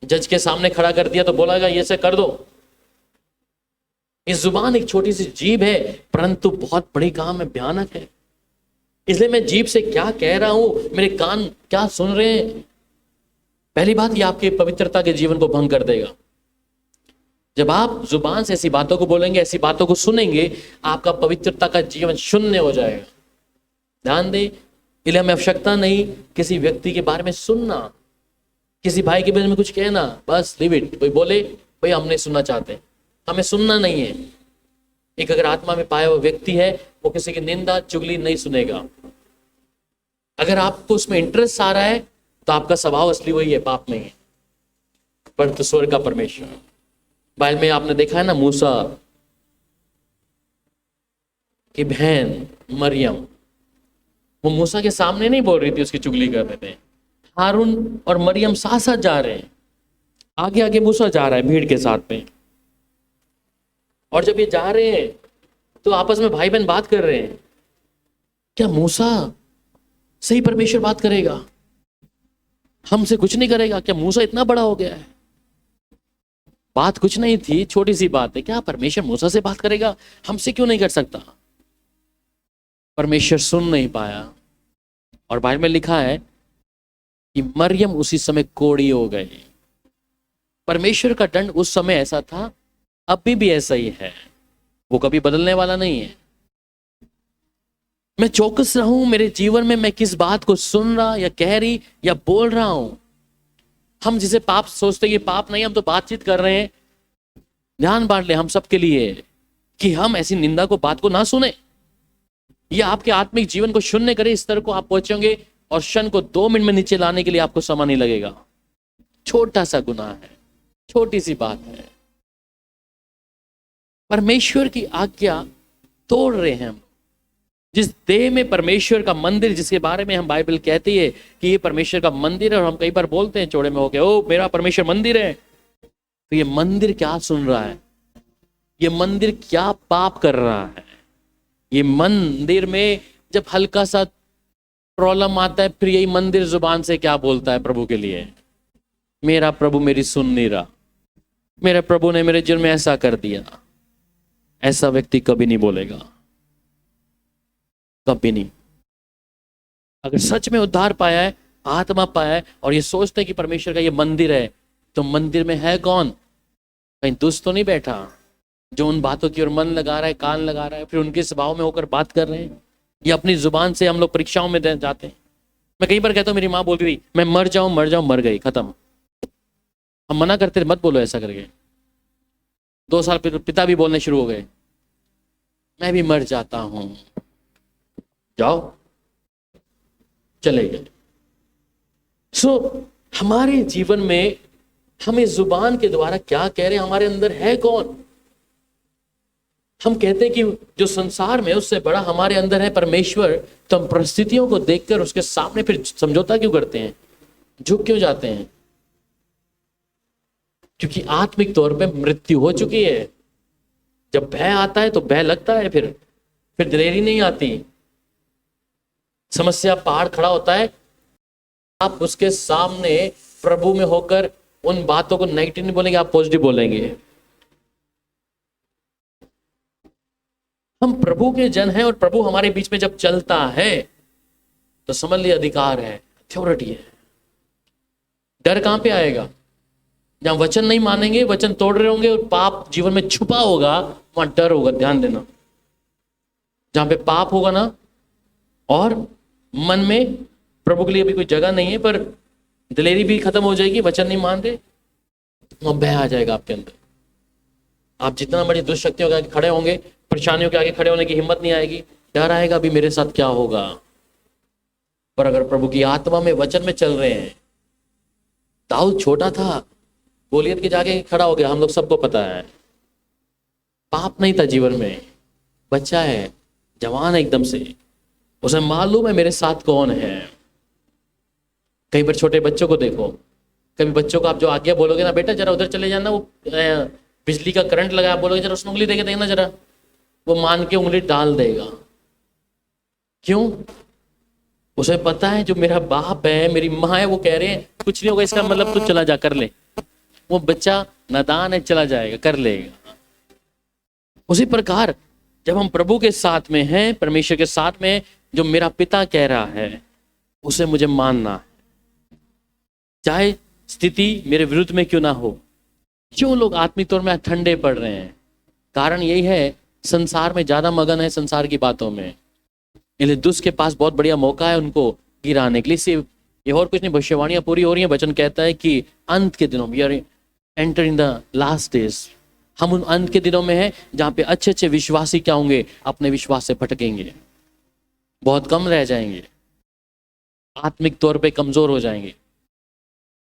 जज के सामने खड़ा कर दिया तो बोलागा ये से कर दो। इस जुबान एक छोटी सी जीभ है, परंतु बहुत बड़ी काम है, भयानक है। इसलिए मैं जीभ से क्या कह रहा हूं, मेरे कान क्या सुन रहे हैं। पहली बात, ये आपके पवित्रता के जीवन को भंग कर देगा। जब आप जुबान से ऐसी बातों को बोलेंगे, ऐसी बातों को सुनेंगे, आपका पवित्रता का जीवन शून्य हो जाएगा। ध्यान दें, इसलिए हमें आवश्यकता नहीं किसी व्यक्ति के बारे में सुनना, किसी भाई के बारे में कुछ कहना, बस लिव इट। कोई बोले भाई हम नहीं सुनना चाहते, हमें सुनना नहीं है। एक अगर आत्मा में पाया हुआ व्यक्ति है, वो किसी की निंदा चुगली नहीं सुनेगा। अगर आपको उसमें इंटरेस्ट आ रहा है तो आपका स्वभाव असली वही है, पाप नहीं है, परंतु स्वर्ग का परमेश्वर। बाइबल में आपने देखा है ना, मूसा की बहन मरियम, वो मूसा के सामने नहीं बोल रही थी, उसकी चुगली कर रहे थे। हारून और मरियम साथ साथ जा रहे हैं, आगे आगे मूसा जा रहा है भीड़ के साथ में। और जब ये जा रहे हैं तो आपस में भाई बहन बात कर रहे हैं, क्या मूसा सही परमेश्वर बात करेगा, हमसे कुछ नहीं करेगा? क्या मूसा इतना बड़ा हो गया है? बात कुछ नहीं थी, छोटी सी बात है, क्या परमेश्वर मूसा से बात करेगा, हमसे क्यों नहीं कर सकता? परमेश्वर सुन नहीं पाया। और बाइबल में लिखा है कि मरियम उसी समय कोढ़ी हो गई। परमेश्वर का दंड उस समय ऐसा था, अभी भी ऐसा ही है। वो कभी बदलने वाला नहीं है। मैं चौकस रहूं मेरे जीवन में, मैं किस बात को सुन रहा या कह रही या बोल रहा हूं। हम जिसे पाप सोचते हैं ये पाप नहीं, हम तो बातचीत कर रहे हैं। ध्यान बांट ले हम सबके लिए कि हम ऐसी निंदा को, बात को ना सुने। ये आपके आत्मिक जीवन को शून्य करे, इस तरह को आप पहुंचेंगे और क्षण को 2 मिनट में नीचे लाने के लिए आपको समय नहीं लगेगा। छोटा सा गुनाह है, छोटी सी बात है, परमेश्वर की आज्ञा तोड़ रहे हैं हम। जिस देह में परमेश्वर का मंदिर, जिसके बारे में हम बाइबल कहती है कि ये परमेश्वर का मंदिर है, और हम कई बार बोलते हैं चौड़े में होके, ओ मेरा परमेश्वर मंदिर है। तो ये मंदिर क्या सुन रहा है? ये मंदिर क्या पाप कर रहा है? ये मंदिर में जब हल्का सा प्रॉब्लम आता है, फिर यही मंदिर जुबान से क्या बोलता है प्रभु के लिए? मेरा प्रभु मेरी सुन नहीं रहा, मेरे प्रभु ने मेरे जीवन में ऐसा कर दिया। ऐसा व्यक्ति कभी नहीं बोलेगा, कभी नहीं। अगर सच में उद्धार पाया है, आत्मा पाया है, और ये सोचते हैं कि परमेश्वर का ये मंदिर है, तो मंदिर में है कौन? कहीं दुष्ट तो नहीं बैठा जो उन बातों की ओर मन लगा रहा है, कान लगा रहा है, फिर उनके स्वभाव में होकर बात कर रहे हैं। या अपनी जुबान से हम लोग परीक्षाओं में जाते हैं। मैं कई बार कहता हूँ, मेरी माँ बोल रही मैं मर जाऊं मर जाऊं, मर गई, खत्म। हम मना करते मत बोलो ऐसा करके। 2 साल पिता भी बोलने शुरू हो गए, मैं भी मर जाता हूं, जाओ, चले गए। हमारे जीवन में हमें जुबान के द्वारा क्या कह रहे हैं, हमारे अंदर है कौन? हम कहते हैं कि जो संसार में उससे बड़ा हमारे अंदर है परमेश्वर, तो हम परिस्थितियों को देखकर उसके सामने फिर समझौता क्यों करते हैं, झुक क्यों जाते हैं? क्योंकि आत्मिक तौर पे मृत्यु हो चुकी है। जब भय आता है तो भय लगता है, फिर दिलेरी नहीं आती। समस्या पहाड़ खड़ा होता है, आप उसके सामने प्रभु में होकर उन बातों को नेगेटिव नहीं बोलेंगे, आप पॉजिटिव बोलेंगे। हम प्रभु के जन हैं और प्रभु हमारे बीच में जब चलता है तो समझ लिया अधिकार है, अथॉरिटी है। डर कहां पे आएगा? जहां वचन नहीं मानेंगे, वचन तोड़ रहे होंगे और पाप जीवन में छुपा होगा, वहां डर होगा। ध्यान देना, जहां पे पाप होगा ना और मन में प्रभु के लिए भी कोई जगह नहीं है, पर दिलेरी भी खत्म हो जाएगी, वचन नहीं मान रहे, वहां भय आ जाएगा आपके अंदर। आप जितना बड़ी दुष्शक्तियों के आगे खड़े होंगे, परेशानियों के आगे खड़े होने की हिम्मत नहीं आएगी, डर आएगा अभी मेरे साथ क्या होगा। पर अगर प्रभु की आत्मा में वचन में चल रहे हैं, दाऊद छोटा था, गोलियत के जाके खड़ा हो गया, हम लोग सबको पता है। पाप नहीं था जीवन में, बच्चा है, जवान है एकदम से, उसे मालूम है मेरे साथ कौन है। कई बार छोटे बच्चों को देखो, कभी बच्चों को आप जो आज्ञा बोलोगे ना, बेटा जरा उधर चले जाना, वो बिजली का करंट लगा, आप बोलोगे जरा उसमें उंगली देके देखना जरा, वो मान के उंगली डाल देगा। क्यों? उसे पता है जो मेरा बाप है, मेरी माँ है, वो कह रहे हैं कुछ नहीं होगा, इसका मतलब तू चला जा, कर ले। वो बच्चा नादान है, चला जाएगा, कर लेगा। उसी प्रकार जब हम प्रभु के साथ में हैं, परमेश्वर के साथ में, जो मेरा पिता कह रहा है उसे मुझे मानना है, चाहे स्थिति मेरे विरुद्ध में क्यों ना हो। क्यों लोग आत्मिक तौर में ठंडे पड़ रहे हैं? कारण यही है, संसार में ज्यादा मगन है, संसार की बातों में। इसलिए दुष्ट के पास बहुत बढ़िया मौका है उनको गिराने के लिए। सिर्फ ये और कुछ नहीं, भविष्यवाणियां पूरी हो रही हैं। वचन कहता है कि अंत के दिनों में, we are enter in the last days, हम उन अंत के दिनों में हैं जहां पे अच्छे अच्छे विश्वासी क्या होंगे, अपने विश्वास से भटकेंगे, बहुत कम रह जाएंगे, आत्मिक तौर पे कमजोर हो जाएंगे,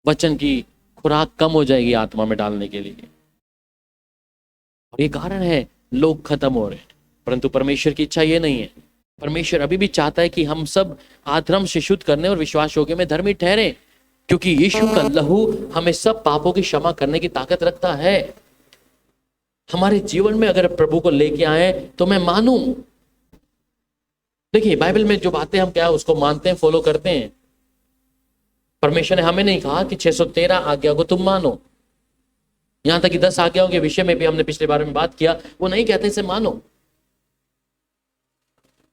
वचन की खुराक कम हो जाएगी आत्मा में डालने के लिए। और ये कारण है लोग खत्म हो रहे हैं। परंतु परमेश्वर की इच्छा ये नहीं है। परमेश्वर अभी भी चाहता है कि हम सब आधर्म से शुद्ध करने और विश्वास योग्य में धर्मी ठहरे, क्योंकि यीशु का लहू हमें सब पापों की क्षमा करने की ताकत रखता है। हमारे जीवन में अगर प्रभु को लेके आए तो मैं मानूं। देखिए बाइबल में जो बातें हम क्या उसको मानते हैं, फॉलो करते हैं। परमेश्वर ने हमें नहीं कहा कि 613 आज्ञा को तुम मानो, यहां तक कि 10 आज्ञाओं के विषय में भी हमने पिछले बार में बात किया, वो नहीं कहते इसे मानो।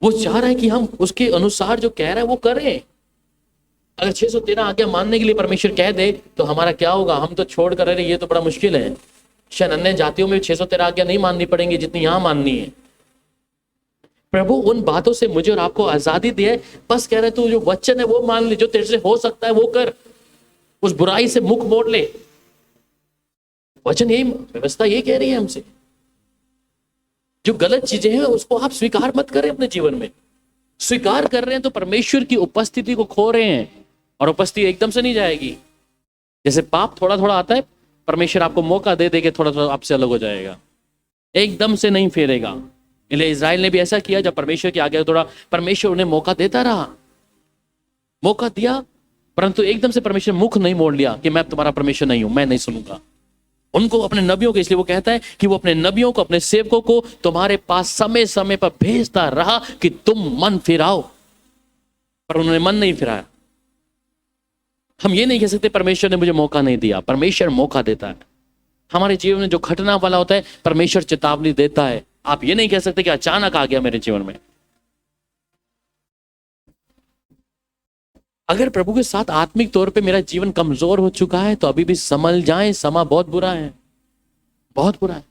वो चाह रहा है कि हम उसके अनुसार जो कह रहा है वो करें। अगर 613 आज्ञा मानने के लिए परमेश्वर कह दे तो हमारा क्या होगा? हम तो छोड़ कर रहे, ये तो बड़ा मुश्किल है, शायद अन्य जातियों में 613 आज्ञा नहीं माननी पड़ेंगी जितनी यहां माननी है। प्रभु उन बातों से मुझे और आपको आजादी दे, बस कह रहे तू जो वचन है वो मान ले, जो तेरे से हो सकता है वो कर, उस बुराई से मुख मोड़ ले। वचन यही, व्यवस्था यही कह रही है हमसे। जो गलत चीजें हैं उसको आप स्वीकार मत करें अपने जीवन में। स्वीकार कर रहे हैं तो परमेश्वर की उपस्थिति को खो रहे हैं, और उपस्थिति एकदम से नहीं जाएगी। जैसे पाप थोड़ा थोड़ा आता है, परमेश्वर आपको मौका दे दे के थोड़ा थोड़ा आपसे अलग हो जाएगा, एकदम से नहीं फेरेगा। इसलिए इज़राइल ने भी ऐसा किया, जब परमेश्वर की आज्ञा थोड़ा, परमेश्वर उन्हें मौका देता रहा, मौका दिया, परंतु एकदम से परमेश्वर मुख नहीं मोड़ लिया कि मैं तुम्हारा परमेश्वर नहीं हूं, मैं नहीं सुनूंगा उनको, अपने नबियों को। इसलिए वो कहता है कि वो अपने नबियों को, अपने सेवकों को तुम्हारे पास समय समय पर भेजता रहा कि तुम मन फिराओ, पर उन्होंने मन नहीं फिराया। हम ये नहीं कह सकते परमेश्वर ने मुझे मौका नहीं दिया, परमेश्वर मौका देता है। हमारे जीवन में जो घटना वाला होता है, परमेश्वर चेतावनी देता है। आप ये नहीं कह सकते कि अचानक आ गया मेरे जीवन में। अगर प्रभु के साथ आत्मिक तौर पे मेरा जीवन कमजोर हो चुका है तो अभी भी संभल जाए, समा बहुत बुरा है, बहुत बुरा है।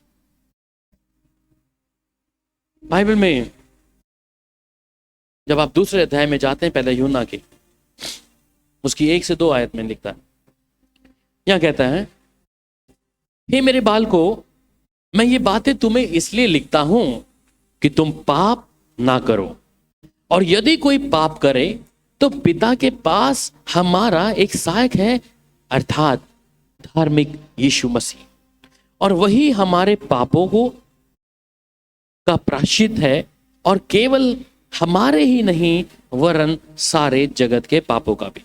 बाइबल में जब आप दूसरे अध्याय में जाते हैं, पहले यूहन्ना के, उसकी 1 से 2 आयत में लिखता है, यहां कहता है, हे मेरे बालको, मैं ये बातें तुम्हें इसलिए लिखता हूं कि तुम पाप ना करो, और यदि कोई पाप करे तो पिता के पास हमारा एक सहायक है, अर्थात धार्मिक यीशु मसीह, और वही हमारे पापों को का प्रायश्चित है, और केवल हमारे ही नहीं वरन सारे जगत के पापों का भी।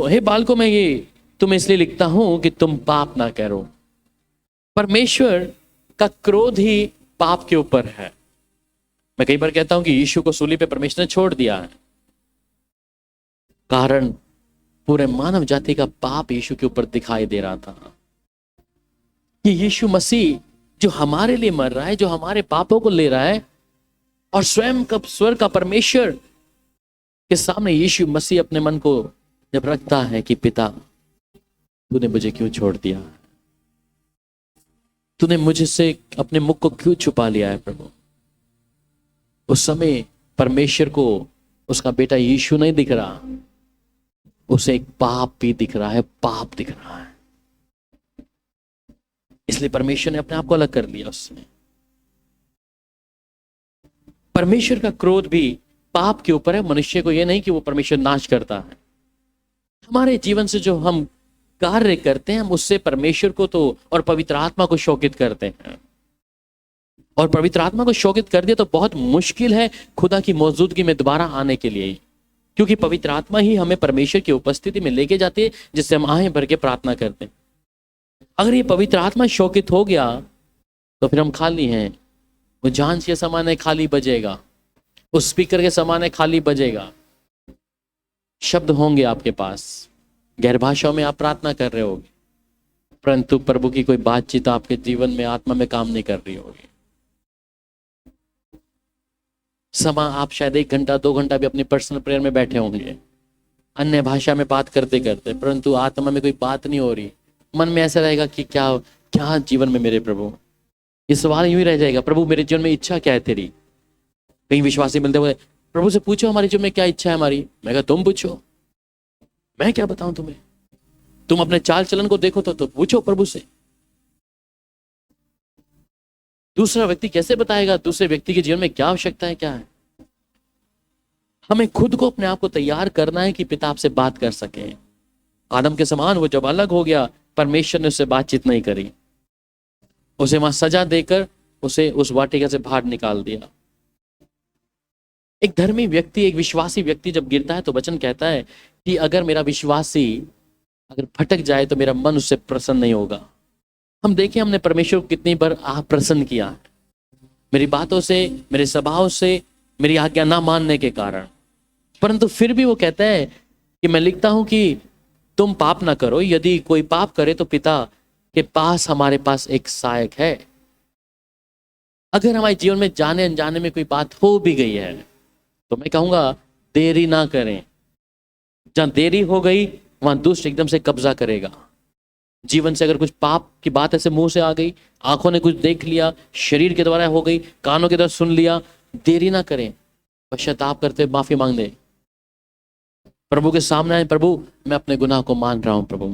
हे बालकों, मैं ये तुम्हें इसलिए लिखता हूं कि तुम पाप ना करो। परमेश्वर का क्रोध ही पाप के ऊपर है। मैं कई बार कहता हूं कि यीशु को सूली पे परमेश्वर ने छोड़ दिया है, कारण पूरे मानव जाति का पाप यीशु के ऊपर दिखाई दे रहा था। कि यीशु मसीह जो हमारे लिए मर रहा है, जो हमारे पापों को ले रहा है, और स्वयं का स्वर्ग का परमेश्वर के सामने यीशु मसीह अपने मन को जब रखता है कि पिता, तूने मुझे क्यों छोड़ दिया, तूने मुझे से अपने मुख को क्यों छुपा लिया है प्रभु। उस समय परमेश्वर को उसका बेटा यीशु नहीं दिख रहा, उसे एक पाप भी दिख रहा है, पाप दिख रहा है। इसलिए परमेश्वर ने अपने आप को अलग कर लिया उससे। परमेश्वर का क्रोध भी पाप के ऊपर है, मनुष्य को यह नहीं कि वो परमेश्वर नाश करता है। हमारे जीवन से जो हम कार्य करते हैं, हम उससे परमेश्वर को तो और पवित्र आत्मा को शोकित करते हैं, और पवित्र आत्मा को शोकित कर दिया तो बहुत मुश्किल है खुदा की मौजूदगी में दोबारा आने के लिए, क्योंकि पवित्र आत्मा ही हमें परमेश्वर की उपस्थिति में लेके जाती है, जिससे हम आहें भर के प्रार्थना करते हैं। अगर ये पवित्र आत्मा शोकित हो गया तो फिर हम खाली हैं। वो जांच के समान है, खाली बजेगा, उस स्पीकर के समान है, खाली बजेगा। शब्द होंगे आपके पास, गैर भाषाओं में आप प्रार्थना कर रहे होगे, परंतु प्रभु की कोई बातचीत आपके जीवन में आत्मा में काम नहीं कर रही होगी। समा आप शायद 1 घंटा 2 घंटा भी अपनी पर्सनल प्रेयर में बैठे होंगे, अन्य भाषा में बात करते करते, परंतु आत्मा में कोई बात नहीं हो रही। मन में ऐसा रहेगा कि क्या क्या जीवन में मेरे प्रभु, ये सवाल यूं ही रह जाएगा, प्रभु मेरे जीवन में इच्छा क्या है तेरी। कई विश्वासी मिलते हुए, प्रभु से पूछो हमारे जीवन में क्या इच्छा है हमारी। मैं कहा तुम पूछो, मैं क्या बताऊं तुम्हें, तुम अपने चाल चलन को देखो तो पूछो प्रभु से। दूसरा व्यक्ति कैसे बताएगा दूसरे व्यक्ति के जीवन में क्या आवश्यकता है, क्या है। हमें खुद को अपने आप को तैयार करना है कि पिता आपसे बात कर सके। आदम के समान वो जब अलग हो गया, परमेश्वर ने उससे बातचीत नहीं करी, उसे वहां सजा देकर उसे उस वाटिका से बाहर निकाल दिया। एक धर्मी व्यक्ति, एक विश्वासी व्यक्ति जब गिरता है तो वचन कहता है कि अगर मेरा विश्वासी अगर भटक जाए तो मेरा मन उससे प्रसन्न नहीं होगा। हम देखें हमने परमेश्वर को कितनी बार प्रसन्न किया है, मेरी बातों से, मेरे स्वभाव से, मेरी आज्ञा ना मानने के कारण, परंतु फिर भी वो कहता है कि मैं लिखता हूं कि तुम पाप ना करो, यदि कोई पाप करे तो पिता के पास हमारे पास एक सहायक है। अगर हमारे जीवन में जाने अनजाने में कोई बात हो भी गई है तो मैं कहूंगा देरी ना करें। जहां देरी हो गई वहां दुष्ट एकदम से कब्जा करेगा। जीवन से अगर कुछ पाप की बात ऐसे मुंह से आ गई, आंखों ने कुछ देख लिया, शरीर के द्वारा हो गई, कानों के द्वारा सुन लिया, देरी ना करें, पश्चाताप करते माफी मांग दे, प्रभु के सामने आए, प्रभु मैं अपने गुनाह को मान रहा हूं प्रभु।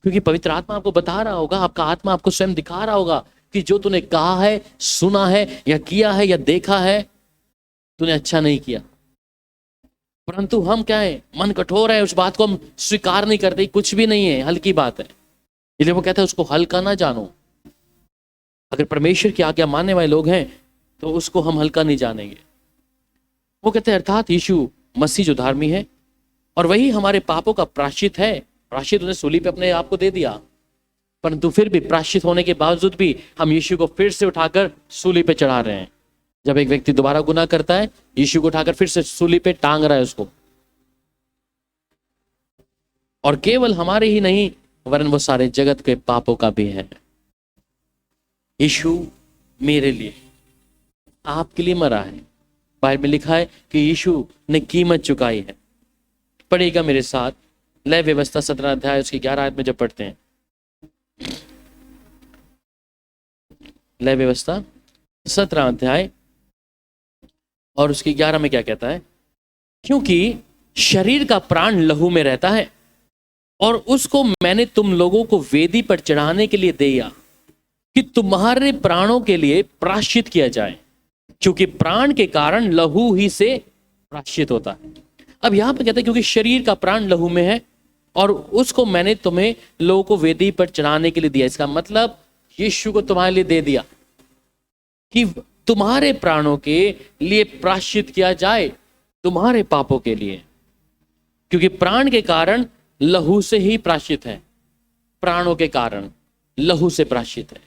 क्योंकि पवित्र आत्मा आपको बता रहा होगा, आपका आत्मा आपको स्वयं दिखा रहा होगा कि जो तूने कहा है, सुना है या किया है या देखा है, तूने अच्छा नहीं किया। परंतु हम क्या है, मन कठोर है, उस बात को हम स्वीकार नहीं करते, कुछ भी नहीं है, हल्की बात है। इसलिए वो कहते हैं उसको हल्का ना जानो। अगर परमेश्वर की आज्ञा मानने वाले लोग हैं तो उसको हम हल्का नहीं जानेंगे। वो कहते हैं अर्थात यीशु मसीह जो धर्मी है और वही हमारे पापों का प्रायश्चित है। प्रायश्चित उन्हें सूली पे अपने आप को दे दिया, परंतु फिर भी प्रायश्चित होने के बावजूद भी हम यीशु को फिर से उठाकर सूली पे चढ़ा रहे हैं। जब एक व्यक्ति दोबारा गुनाह करता है, यीशु को उठाकर फिर से सूली पे टांग रहा है उसको। और केवल हमारे ही नहीं वरन वो सारे जगत के पापों का भी है। यीशु मेरे लिए, आपके लिए मरा है। बाइबल में लिखा है कि यीशु ने कीमत चुकाई है। पढ़ेगा मेरे साथ लय व्यवस्था 17 अध्याय उसकी 11 आयत में जब पढ़ते हैं, लय व्यवस्था 17 अध्याय और उसकी 11 में क्या कहता है? क्योंकि शरीर का प्राण लहू में रहता है और उसको मैंने तुम लोगों को वेदी पर चढ़ाने के लिए दिया कि तुम्हारे प्राणों के लिए प्रायश्चित किया जाए, क्योंकि प्राण के कारण लहू ही से प्रायश्चित होता है। अब यहां पर कहते हैं क्योंकि शरीर का प्राण लहू में है और उसको मैंने तुम्हें लोगों को वेदी पर चढ़ाने के लिए दिया। इसका मतलब यीशु को तुम्हारे लिए दे दिया कि तुम्हारे प्राणों के लिए प्रायश्चित किया जाए, तुम्हारे पापों के लिए, क्योंकि प्राण के कारण लहू से ही प्रायश्चित है। प्राणों के कारण लहू से प्रायश्चित है।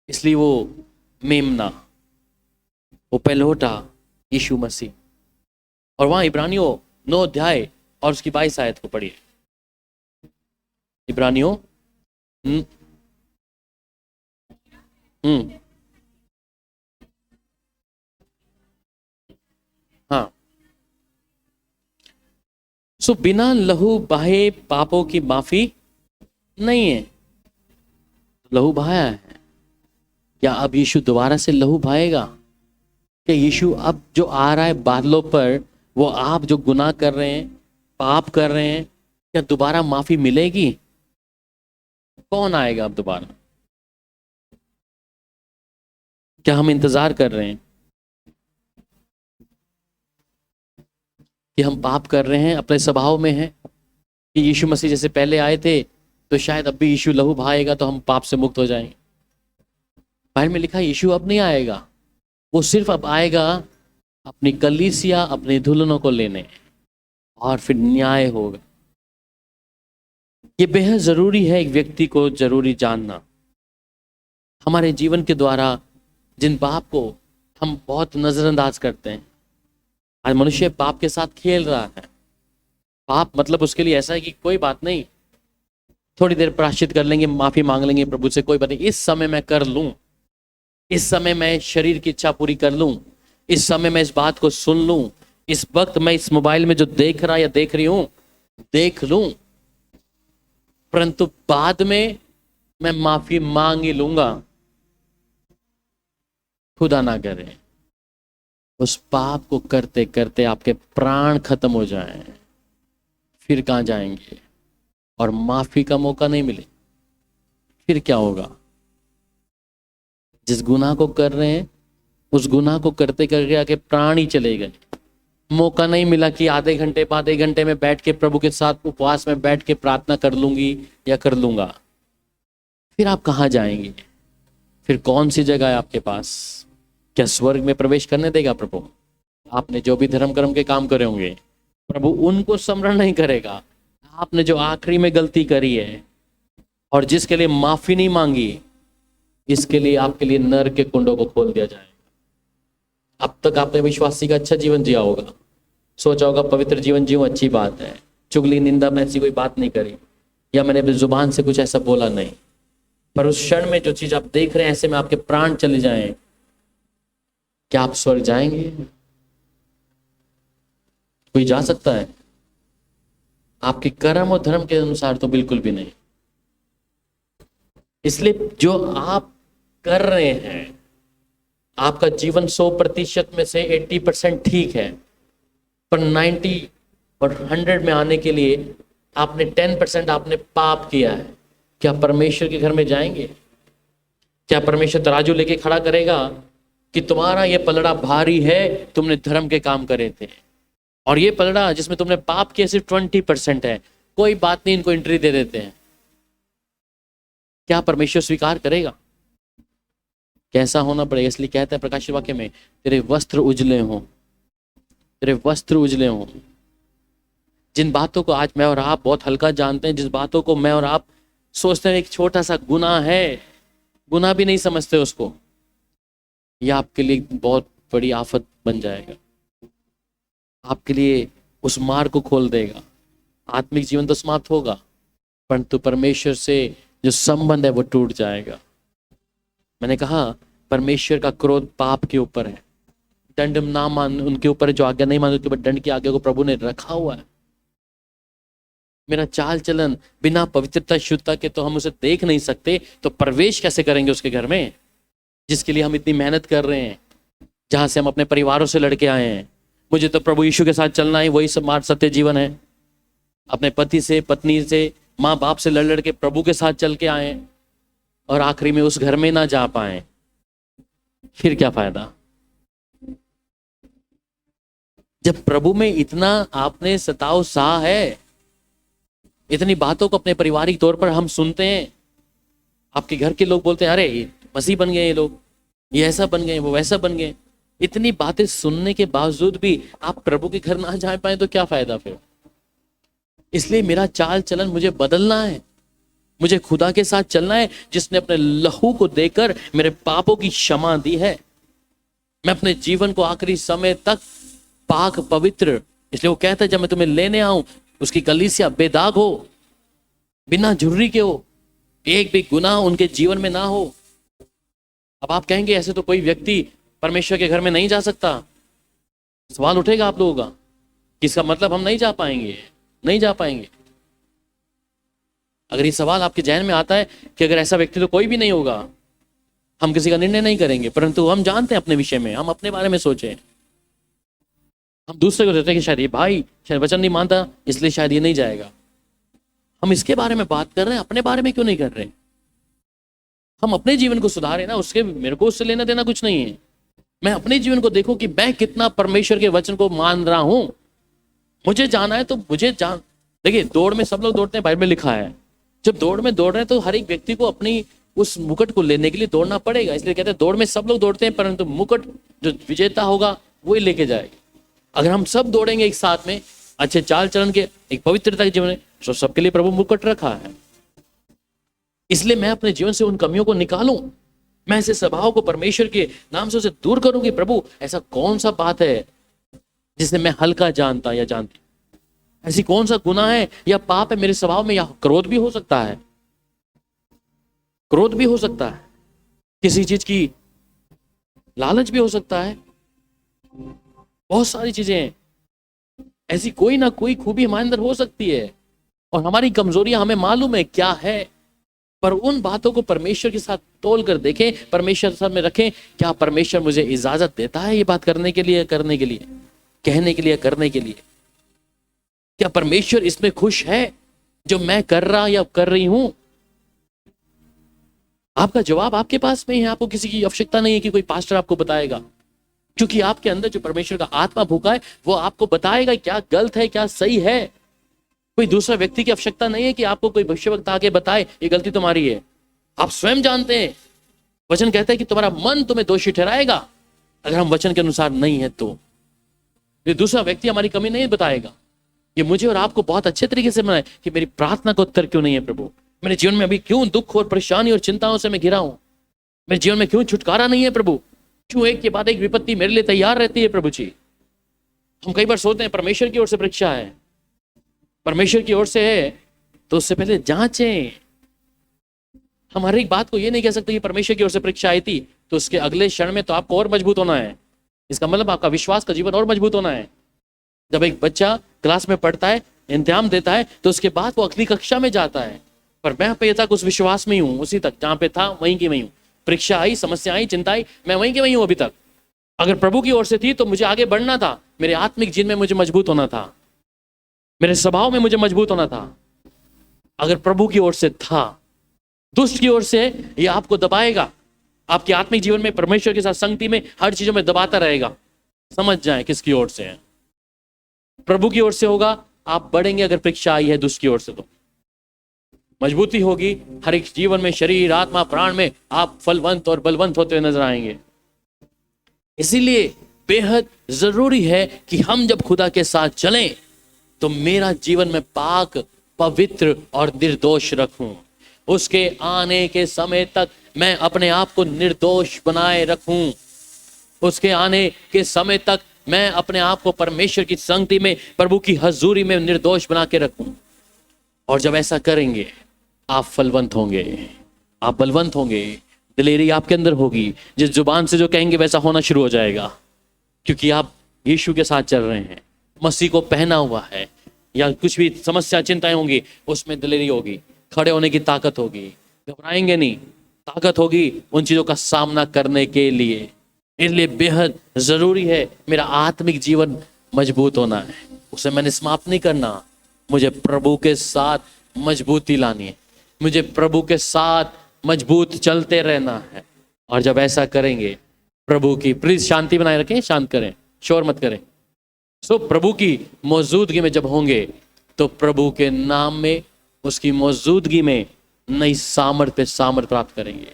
इसलिए वो मेमना, वो पहलौठा यीशु मसीह। और वहां इब्रानियों 9 अध्याय और उसकी 22 आयत को पढ़िए। इब्रानियों हाँ, सो बिना लहू बहाए पापों की माफी नहीं है। लहू बहाया है, क्या अब यीशु दोबारा से लहू बहाएगा? कि यीशु अब जो आ रहा है बादलों पर, वो आप जो गुनाह कर रहे हैं, पाप कर रहे हैं, क्या दोबारा माफी मिलेगी? कौन आएगा अब दोबारा? क्या हम इंतजार कर रहे हैं कि हम पाप कर रहे हैं, अपने स्वभाव में है कि यीशु मसीह जैसे पहले आए थे तो शायद अब भी यीशु लहू बहाएगा तो हम पाप से मुक्त हो जाएंगे? बाइबल में लिखा है यीशु अब नहीं आएगा, वो सिर्फ अब आएगा अपनी कलीसिया, अपने दुल्हनों को लेने, और फिर न्याय होगा। ये बेहद जरूरी है एक व्यक्ति को जरूरी जानना। हमारे जीवन के द्वारा जिन पाप को हम बहुत नजरअंदाज करते हैं, आज मनुष्य पाप के साथ खेल रहा है। पाप मतलब उसके लिए ऐसा है कि कोई बात नहीं, थोड़ी देर प्रायश्चित कर लेंगे, माफी मांग लेंगे प्रभु से, कोई बात नहीं, इस समय मैं कर लूं, इस समय मैं शरीर की इच्छा पूरी कर लूं, इस समय मैं इस बात को सुन लूं, इस वक्त मैं इस मोबाइल में जो देख रहा या देख रही हूं देख लूं, परंतु बाद में मैं माफी मांग ही लूंगा। खुदा ना करे उस पाप को करते करते आपके प्राण खत्म हो जाएं, फिर कहां जाएंगे और माफी का मौका नहीं मिले, फिर क्या होगा? जिस गुनाह को कर रहे हैं उस गुनाह को करते करके आके प्राण ही चले गए। मौका नहीं मिला कि आधे घंटे में बैठ के प्रभु के साथ उपवास में बैठ के प्रार्थना कर लूंगी या कर लूंगा। फिर आप कहां जाएंगे? फिर कौन सी जगह है आपके पास? क्या स्वर्ग में प्रवेश करने देगा प्रभु? आपने जो भी धर्म कर्म के काम करे होंगे प्रभु उनको स्मरण नहीं करेगा। आपने जो आखिरी में गलती करी है और जिसके लिए माफी नहीं मांगी, इसके लिए आपके लिए नरक के कुंडों को खोल दिया जाएगा। अब तक आपने विश्वासी का अच्छा जीवन जिया होगा, सोचा होगा पवित्र जीवन जीव, अच्छी बात है, चुगली निंदा में ऐसी कोई बात नहीं करी, या मैंने अपनी जुबान से कुछ ऐसा बोला नहीं, पर उस क्षण में जो चीज आप देख रहे हैं ऐसे में आपके प्राण चले जाएं, क्या आप स्वर्ग जाएंगे? कोई जा सकता है? आपके कर्म और धर्म के अनुसार तो बिल्कुल भी नहीं। इसलिए जो आप कर रहे हैं, आपका जीवन 100% में से 80% ठीक है, पर 90 और 100 में आने के लिए आपने 10% आपने पाप किया है। क्या परमेश्वर के घर में जाएंगे? क्या परमेश्वर तराजू लेके खड़ा करेगा कि तुम्हारा ये पलड़ा भारी है, तुमने धर्म के काम करे थे, और ये पलड़ा जिसमें तुमने पाप किया सिर्फ 20% है, कोई बात नहीं, इनको एंट्री दे देते हैं? क्या परमेश्वर स्वीकार करेगा? कैसा होना पड़ेगा? इसलिए कहता है प्रकाशित वाक्य में, तेरे वस्त्र उजले हों, तेरे वस्त्र उजले हों। जिन बातों को आज मैं और आप बहुत हल्का जानते हैं, जिस बातों को मैं और आप सोचते हैं एक छोटा सा गुनाह है, गुनाह भी नहीं समझते उसको, यह आपके लिए बहुत बड़ी आफत बन जाएगा, आपके लिए उस मार्ग को खोल देगा। आत्मिक जीवन तो समाप्त होगा, परंतु परमेश्वर से जो संबंध है वो टूट जाएगा। मैंने कहा परमेश्वर का क्रोध पाप के ऊपर है, दंड ना मान, उनके ऊपर जो आज्ञा नहीं मान, उनके ऊपर दंड की आज्ञा को प्रभु ने रखा हुआ है। मेरा चाल चलन बिना पवित्रता शुद्धता के तो हम उसे देख नहीं सकते, तो प्रवेश कैसे करेंगे उसके घर में जिसके लिए हम इतनी मेहनत कर रहे हैं, जहां से हम अपने परिवारों से लड़के आए हैं। मुझे तो प्रभु यीशु के साथ चलना है, वही सब मार्ग सत्य जीवन है। अपने पति से, पत्नी से, माँ बाप से लड़ लड़ के प्रभु के साथ चल के आए, और आखिरी में उस घर में ना जा पाए, फिर क्या फायदा? जब प्रभु में इतना आपने सताव सा है, इतनी बातों को अपने पारिवारिक तौर पर हम सुनते हैं, आपके घर के लोग बोलते हैं अरे ये मसीह बन गए, ये लोग ये ऐसा बन गए, वो वैसा बन गए, इतनी बातें सुनने के बावजूद भी आप प्रभु के घर ना जा पाए तो क्या फायदा फिर? इसलिए मेरा चाल चलन मुझे बदलना है, मुझे खुदा के साथ चलना है जिसने अपने लहू को देकर मेरे पापों की क्षमा दी है। मैं अपने जीवन को आखिरी समय तक पाक पवित्र, इसलिए वो कहता है जब मैं तुम्हें लेने आऊं उसकी कलीसिया बेदाग हो, बिना झुर्री के हो, एक भी गुनाह उनके जीवन में ना हो। अब आप कहेंगे ऐसे तो कोई व्यक्ति परमेश्वर के घर में नहीं जा सकता, सवाल उठेगा आप लोगों का कि इसका मतलब हम नहीं जा पाएंगे, नहीं जा पाएंगे। अगर ये सवाल आपके जहन में आता है कि अगर ऐसा व्यक्ति तो कोई भी नहीं होगा, हम किसी का निर्णय नहीं करेंगे, परंतु हम जानते हैं अपने विषय में, हम अपने बारे में सोचें, हम दूसरे को देते हैं कि शायद ये भाई शायद वचन नहीं मानता इसलिए शायद ये नहीं जाएगा। हम इसके बारे में बात कर रहे हैं, अपने बारे में क्यों नहीं कर रहे? हम अपने जीवन को सुधारें ना, उसके मेरे को उससे लेना देना कुछ नहीं है। मैं अपने जीवन को देखूं कि मैं कितना परमेश्वर के वचन को मान रहा हूं। मुझे जाना है तो मुझे जान, देखिए दौड़ में सब लोग दौड़ते हैं, बाइबल में लिखा है, जब दौड़ में दौड़ रहे हैं तो हर एक व्यक्ति को अपनी उस मुकुट को लेने के लिए दौड़ना पड़ेगा। इसलिए कहते हैं दौड़ में सब लोग दौड़ते हैं, परंतु मुकुट जो विजेता होगा वही लेके जाएगा। अगर हम सब दौड़ेंगे एक साथ में अच्छे चाल चलन के, एक पवित्रता के जीवन में, तो सबके लिए प्रभु मुकुट रखा है। इसलिए मैं अपने जीवन से उन कमियों को निकालूं, मैं ऐसे स्वभाव को परमेश्वर के नाम से उसे दूर करूं कि प्रभु ऐसा कौन सा बात है जिसे मैं हल्का जानता या जानती, ऐसी कौन सा गुनाह है या पाप है मेरे स्वभाव में, या क्रोध भी हो सकता है, क्रोध भी हो सकता है, किसी चीज की लालच भी हो सकता है, बहुत सारी चीजें हैं, ऐसी कोई ना कोई खूबी हमारे अंदर हो सकती है, और हमारी कमजोरियां हमें मालूम है क्या है, पर उन बातों को परमेश्वर के साथ तोल कर देखें, परमेश्वर के साथ में रखें। क्या परमेश्वर मुझे इजाजत देता है ये बात करने के लिए, कहने के लिए, करने के लिए? क्या परमेश्वर इसमें खुश है जो मैं कर रहा या कर रही हूं? आपका जवाब आपके पास में है, आपको किसी की आवश्यकता नहीं है कि कोई पास्टर आपको बताएगा, क्योंकि आपके अंदर जो परमेश्वर का आत्मा भूखा है वो आपको बताएगा क्या गलत है क्या सही है। कोई दूसरा व्यक्ति की आवश्यकता नहीं है कि आपको कोई भविष्यवक्ता आके बताए ये गलती तुम्हारी है, आप स्वयं जानते हैं। वचन कहता है कि तुम्हारा मन तुम्हें दोषी ठहराएगा अगर हम वचन के अनुसार नहीं है तो। ये दूसरा व्यक्ति हमारी कमी नहीं बताएगा। ये मुझे और आपको बहुत अच्छे तरीके से बनाए कि मेरी प्रार्थना का उत्तर क्यों नहीं है प्रभु, मेरे जीवन में अभी क्यों दुख और परेशानी और चिंताओं से मैं घिरा हूं, मेरे जीवन में क्यों छुटकारा नहीं है प्रभु, क्यों एक के बाद एक विपत्ति मेरे लिए तैयार रहती है प्रभु जी। हम कई बार सोचते हैं परमेश्वर की ओर से परीक्षा है, परमेश्वर की ओर से है तो उससे पहले जांचें। हम हर एक बात को ये नहीं कह सकते कि परमेश्वर की ओर से परीक्षा आई थी तो उसके अगले क्षण में तो आपको और मजबूत होना है। इसका मतलब आपका विश्वास का जीवन और मजबूत होना है। जब एक बच्चा क्लास में पढ़ता है, इम्तिहान देता है, तो उसके बाद वो अगली कक्षा में जाता है, पर मैं अभी तक उस विश्वास में ही हूं, उसी तक जहां पे था वहीं की वहीं हूं। परीक्षा आई, समस्या आई, चिंता आई, मैं वहीं के वहीं हूं अभी तक। अगर प्रभु की ओर से थी तो मुझे आगे बढ़ना था, मेरे आत्मिक जीवन में मुझे मजबूत होना था, मेरे स्वभाव में मुझे मजबूत होना था। अगर प्रभु की ओर से था, दुष्ट की ओर से ये आपको दबाएगा, आपके आत्मिक जीवन में परमेश्वर के साथ संगति में हर चीजों में दबाता रहेगा। समझ जाए किसकी ओर से है। प्रभु की ओर से होगा, आप बढ़ेंगे। अगर परीक्षा आई है दुष्ट की ओर से तो मजबूती होगी, हर एक जीवन में, शरीर, आत्मा, प्राण में आप फलवंत और बलवंत होते हुए नजर आएंगे। इसीलिए बेहद जरूरी है कि हम जब खुदा के साथ चलें तो मेरा जीवन में पाक, पवित्र और निर्दोष रखूं। उसके आने के समय तक मैं अपने आप को निर्दोष बनाए रखूं। उसके आने के समय तक मैं अपने आप को परमेश्वर की संगति में, प्रभु की हजूरी में निर्दोष बना के रखूं। और जब ऐसा करेंगे आप फलवंत होंगे, आप बलवंत होंगे, दिलेरी आपके अंदर होगी। जिस जुबान से जो कहेंगे वैसा होना शुरू हो जाएगा, क्योंकि आप यीशु के साथ चल रहे हैं, मसीह को पहना हुआ है। या कुछ भी समस्या, चिंताएं होंगी, उसमें दिलेरी होगी, खड़े होने की ताकत होगी, घबराएंगे नहीं, ताकत होगी उन चीजों का सामना करने के लिए। इसलिए बेहद जरूरी है मेरा आत्मिक जीवन मजबूत होना है, उसे मैंने समाप्त नहीं करना। मुझे प्रभु के साथ मजबूती लानी है, मुझे प्रभु के साथ मजबूत चलते रहना है। और जब ऐसा करेंगे, प्रभु की प्लीज शांति बनाए रखें, शांत करें, शोर मत करें। सो प्रभु की मौजूदगी में जब होंगे तो प्रभु के नाम में, उसकी मौजूदगी में नई सामर्थ पे सामर्थ प्राप्त करेंगे।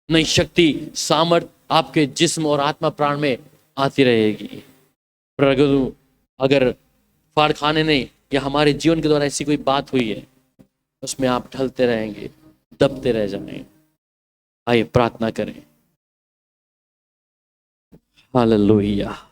नई शक्ति, सामर्थ आपके जिस्म और आत्मा प्राण में आती रहेगी। पर अगर फाड़ खाने ने या हमारे जीवन के द्वारा ऐसी कोई बात हुई है, उसमें आप ढलते रहेंगे, दबते रह जाएंगे। आइए प्रार्थना करें। हालेलुया।